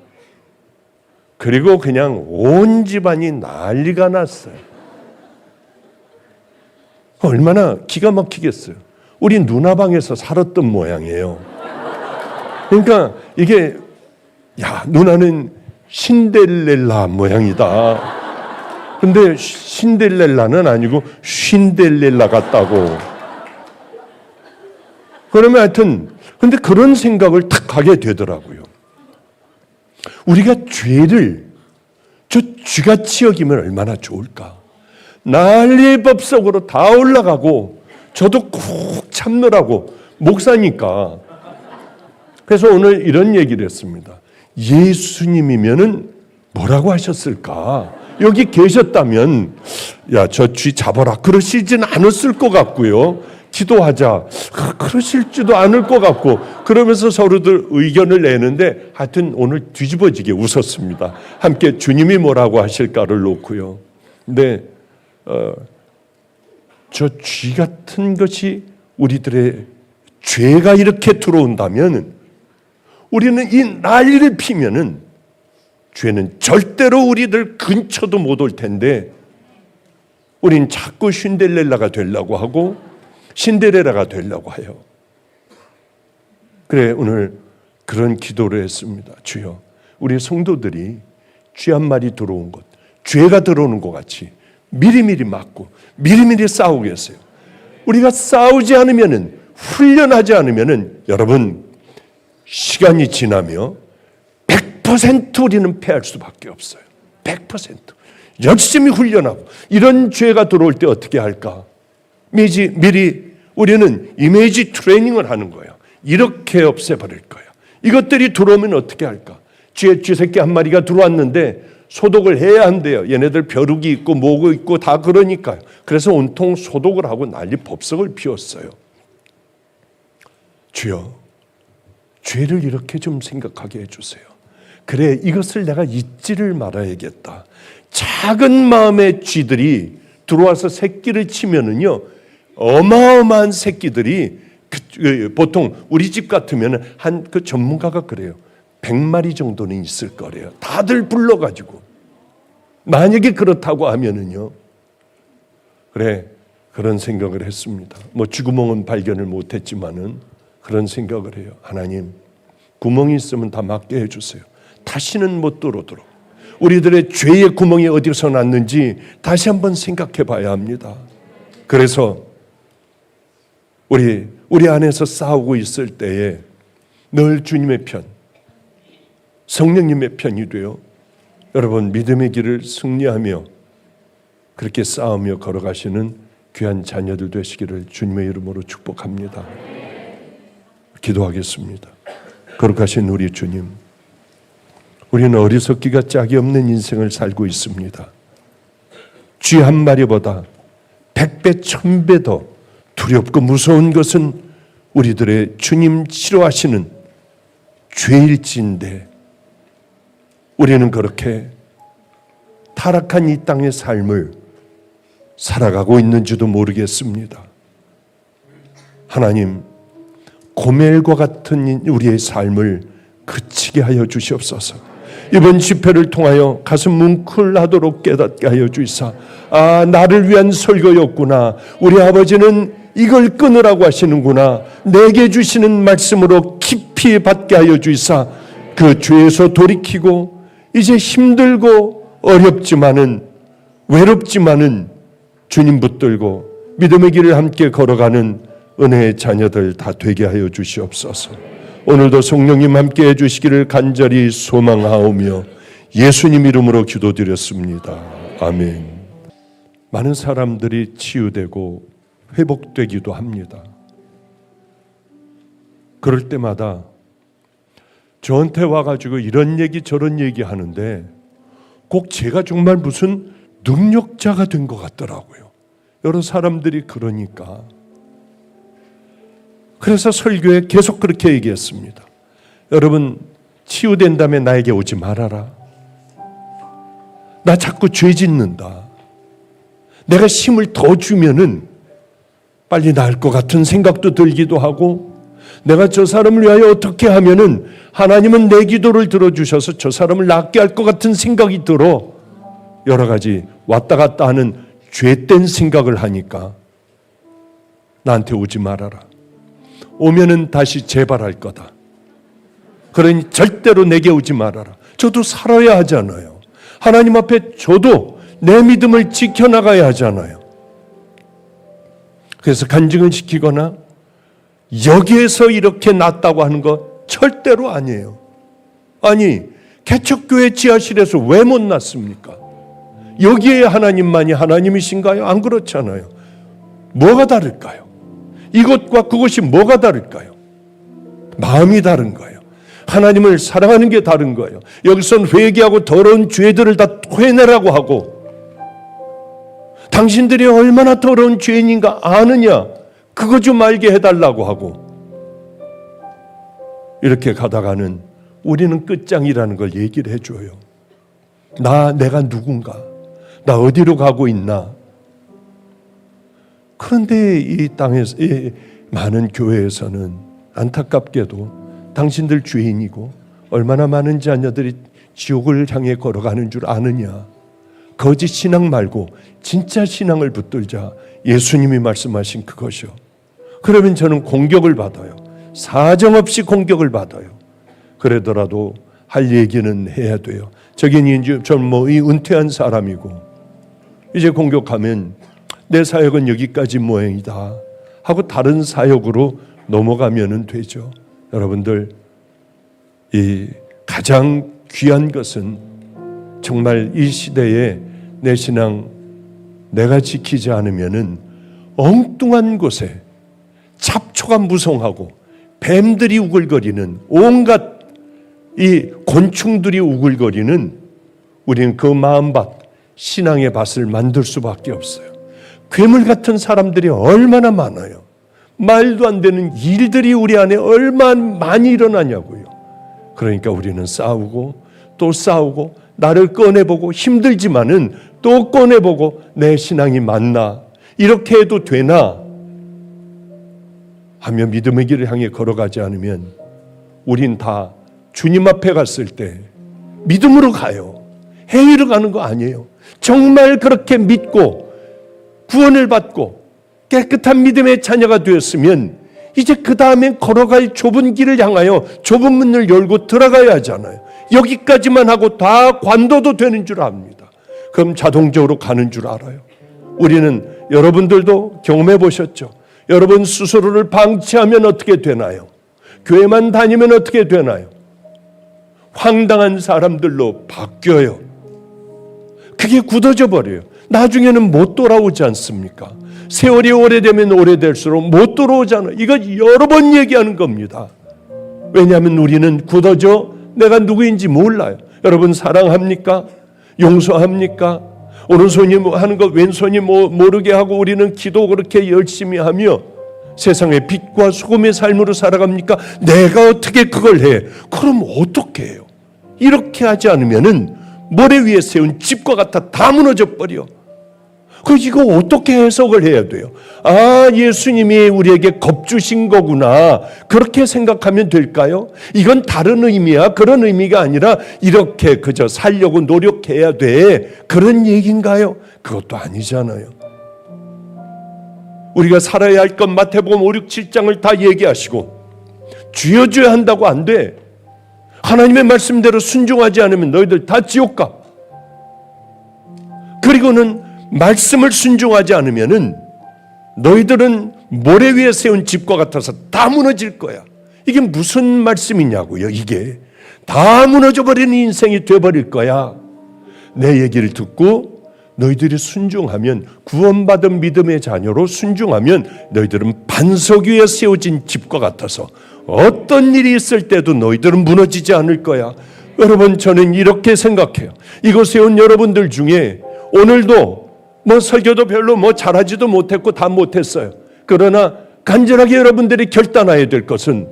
그리고 그냥 온 집안이 난리가 났어요. 얼마나 기가 막히겠어요. 우리 누나 방에서 살았던 모양이에요. 그러니까 이게 누나는 신데렐라 모양이다. 근데 신데렐라는 아니고 쉰델렐라 같다고. 그러면 하여튼 근데 그런 생각을 탁 하게 되더라고요. 우리가 죄를 저 쥐같이 여기면 얼마나 좋을까. 난리 법석으로 다 올라가고 저도 꾹 참느라고 목사니까. 그래서 오늘 이런 얘기를 했습니다. 예수님이면은 뭐라고 하셨을까? 여기 계셨다면 저 쥐 잡아라 그러시진 않았을 것 같고요. 기도하자 그러실지도 않을 것 같고, 그러면서 서로들 의견을 내는데 하여튼 오늘 뒤집어지게 웃었습니다. 함께 주님이 뭐라고 하실까를 놓고요. 근데 저 쥐 같은 것이 우리들의 죄가 이렇게 들어온다면 우리는 이 난리를 피면은 죄는 절대로 우리들 근처도 못 올 텐데 우린 자꾸 쉰델렐라가 되려고 하고 신데렐라가 되려고 해요. 그래 오늘 그런 기도를 했습니다. 주여, 우리 성도들이 쥐 한 마리 들어온 것, 죄가 들어오는 것 같이 미리미리 막고 미리미리 싸우겠어요. 우리가 싸우지 않으면은, 훈련하지 않으면은 여러분 시간이 지나며 100% 우리는 패할 수밖에 없어요. 100%. 열심히 훈련하고 이런 죄가 들어올 때 어떻게 할까? 미리 우리는 이미지 트레이닝을 하는 거예요. 이렇게 없애버릴 거예요. 이것들이 들어오면 어떻게 할까? 쥐새끼 한 마리가 들어왔는데 소독을 해야 한대요. 얘네들 벼룩이 있고 뭐고 있고 다 그러니까요. 그래서 온통 소독을 하고 난리 법석을 피웠어요. 주여, 죄를 이렇게 좀 생각하게 해주세요. 그래, 이것을 내가 잊지를 말아야겠다. 작은 마음의 쥐들이 들어와서 새끼를 치면은요, 어마어마한 새끼들이 보통 우리 집 같으면 한 그 전문가가 그래요. 100마리 정도는 있을 거래요. 다들 불러가지고. 만약에 그렇다고 하면은요, 그래, 그런 생각을 했습니다. 뭐 쥐구멍은 발견을 못했지만은 그런 생각을 해요. 하나님, 구멍이 있으면 다 막게 해주세요. 다시는 못 들어오도록. 우리들의 죄의 구멍이 어디서 났는지 다시 한번 생각해 봐야 합니다. 그래서 우리 안에서 싸우고 있을 때에 늘 주님의 편, 성령님의 편이 되어 여러분 믿음의 길을 승리하며 그렇게 싸우며 걸어가시는 귀한 자녀들 되시기를 주님의 이름으로 축복합니다. 기도하겠습니다. 거룩하신 우리 주님, 우리는 어리석기가 짝이 없는 인생을 살고 있습니다. 쥐 한 마리보다 100배, 1000배 더 두렵고 무서운 것은 우리들의 주님 싫어하시는 죄일지인데 우리는 그렇게 타락한 이 땅의 삶을 살아가고 있는지도 모르겠습니다. 하나님, 고멜과 같은 우리의 삶을 그치게 하여 주시옵소서. 이번 집회를 통하여 가슴 뭉클하도록 깨닫게 하여 주시사, 아, 나를 위한 설교였구나. 우리 아버지는 이걸 끊으라고 하시는구나. 내게 주시는 말씀으로 깊이 받게 하여 주시사, 그 죄에서 돌이키고 이제 힘들고 어렵지만은 외롭지만은 주님 붙들고 믿음의 길을 함께 걸어가는 은혜의 자녀들 다 되게 하여 주시옵소서. 오늘도 성령님 함께 해주시기를 간절히 소망하오며 예수님 이름으로 기도드렸습니다. 아멘. 많은 사람들이 치유되고 회복되기도 합니다. 그럴 때마다 저한테 와가지고 이런 얘기 저런 얘기 하는데 꼭 제가 정말 무슨 능력자가 된 것 같더라고요. 여러 사람들이 그러니까. 그래서 설교에 계속 그렇게 얘기했습니다. 여러분, 치유된 다음에 나에게 오지 말아라. 나 자꾸 죄 짓는다. 내가 힘을 더 주면은 빨리 나을 것 같은 생각도 들기도 하고, 내가 저 사람을 위하여 어떻게 하면은 하나님은 내 기도를 들어주셔서 저 사람을 낫게 할 것 같은 생각이 들어 여러 가지 왔다 갔다 하는 죄된 생각을 하니까 나한테 오지 말아라. 오면은 다시 재발할 거다. 그러니 절대로 내게 오지 말아라. 저도 살아야 하잖아요. 하나님 앞에 저도 내 믿음을 지켜나가야 하잖아요. 그래서 간증을 시키거나 여기에서 이렇게 낫다고 하는 거 절대로 아니에요. 아니, 개척교회 지하실에서 왜 못 낫습니까? 여기에 하나님만이 하나님이신가요? 안 그렇잖아요. 뭐가 다를까요? 이것과 그것이 뭐가 다를까요? 마음이 다른 거예요. 하나님을 사랑하는 게 다른 거예요. 여기선 회개하고 더러운 죄들을 다 토해내라고 하고, 당신들이 얼마나 더러운 죄인인가 아느냐, 그거 좀 알게 해달라고 하고, 이렇게 가다가는 우리는 끝장이라는 걸 얘기를 해줘요. 내가 누군가, 나 어디로 가고 있나. 그런데 이 땅에서, 이 많은 교회에서는 안타깝게도 당신들 죄인이고 얼마나 많은 자녀들이 지옥을 향해 걸어가는 줄 아느냐. 거짓 신앙 말고 진짜 신앙을 붙들자. 예수님이 말씀하신 그것이요. 그러면 저는 공격을 받아요. 사정없이 공격을 받아요. 그러더라도 할 얘기는 해야 돼요. 저긴 이제 전 은퇴한 사람이고 이제 공격하면 내 사역은 여기까지 모양이다 하고 다른 사역으로 넘어가면 되죠. 여러분들, 이 가장 귀한 것은 정말 이 시대에 내 신앙 내가 지키지 않으면은 엉뚱한 곳에 약초가 무성하고 뱀들이 우글거리는 온갖 이 곤충들이 우글거리는 우리는 그 마음밭, 신앙의 밭을 만들 수밖에 없어요. 괴물 같은 사람들이 얼마나 많아요. 말도 안 되는 일들이 우리 안에 얼마나 많이 일어나냐고요. 그러니까 우리는 싸우고 또 싸우고 나를 꺼내보고 힘들지만은 또 꺼내보고 내 신앙이 맞나? 이렇게 해도 되나? 하며 믿음의 길을 향해 걸어가지 않으면 우린 다 주님 앞에 갔을 때 믿음으로 가요. 행위로 가는 거 아니에요. 정말 그렇게 믿고 구원을 받고 깨끗한 믿음의 자녀가 되었으면 이제 그 다음엔 걸어갈 좁은 길을 향하여 좁은 문을 열고 들어가야 하잖아요. 여기까지만 하고 다 관도도 되는 줄 압니다. 그럼 자동적으로 가는 줄 알아요. 우리는 여러분들도 경험해 보셨죠. 여러분 스스로를 방치하면 어떻게 되나요? 교회만 다니면 어떻게 되나요? 황당한 사람들로 바뀌어요. 그게 굳어져 버려요. 나중에는 못 돌아오지 않습니까? 세월이 오래되면 오래될수록 못 돌아오잖아요. 이거 여러 번 얘기하는 겁니다. 왜냐하면 우리는 굳어져 내가 누구인지 몰라요. 여러분 사랑합니까? 용서합니까? 오른손이 하는 거 왼손이 모르게 하고 우리는 기도 그렇게 열심히 하며 세상의 빛과 소금의 삶으로 살아갑니까? 내가 어떻게 그걸 해? 그럼 어떻게 해요? 이렇게 하지 않으면은 모래 위에 세운 집과 같아 다 무너져 버려. 이거 어떻게 해석을 해야 돼요? 아, 예수님이 우리에게 겁주신 거구나. 그렇게 생각하면 될까요? 이건 다른 의미야. 그런 의미가 아니라 이렇게 그저 살려고 노력해야 돼. 그런 얘기인가요? 그것도 아니잖아요. 우리가 살아야 할 것 마태복음 5, 6, 7장을 다 얘기하시고 주여 주여 한다고 안 돼. 하나님의 말씀대로 순종하지 않으면 너희들 다 지옥 가. 그리고는 말씀을 순종하지 않으면은 너희들은 모래 위에 세운 집과 같아서 다 무너질 거야. 이게 무슨 말씀이냐고요. 이게 다 무너져버리는 인생이 돼버릴 거야. 내 얘기를 듣고 너희들이 순종하면, 구원받은 믿음의 자녀로 순종하면 너희들은 반석 위에 세워진 집과 같아서 어떤 일이 있을 때도 너희들은 무너지지 않을 거야. 여러분, 저는 이렇게 생각해요. 이곳에 온 여러분들 중에 오늘도 설교도 별로 잘하지도 못했고 다 못했어요. 그러나 간절하게 여러분들이 결단해야 될 것은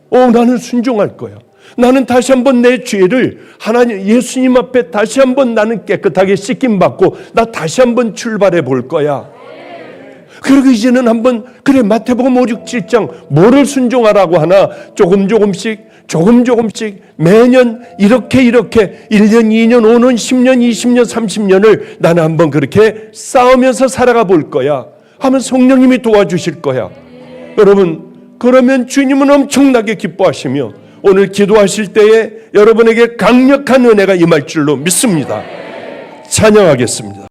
나는 순종할 거야. 나는 다시 한번 내 죄를 하나님 예수님 앞에 다시 한번 나는 깨끗하게 씻김 받고 나 다시 한번 출발해 볼 거야. 그리고 이제는 한번 그래 마태복음 5, 6, 7장 뭐를 순종하라고 하나 조금씩 매년 이렇게 1년, 2년, 5년, 10년, 20년, 30년을 나는 한번 그렇게 싸우면서 살아가 볼 거야 하면 성령님이 도와주실 거야. 여러분, 그러면 주님은 엄청나게 기뻐하시며 오늘 기도하실 때에 여러분에게 강력한 은혜가 임할 줄로 믿습니다. 찬양하겠습니다.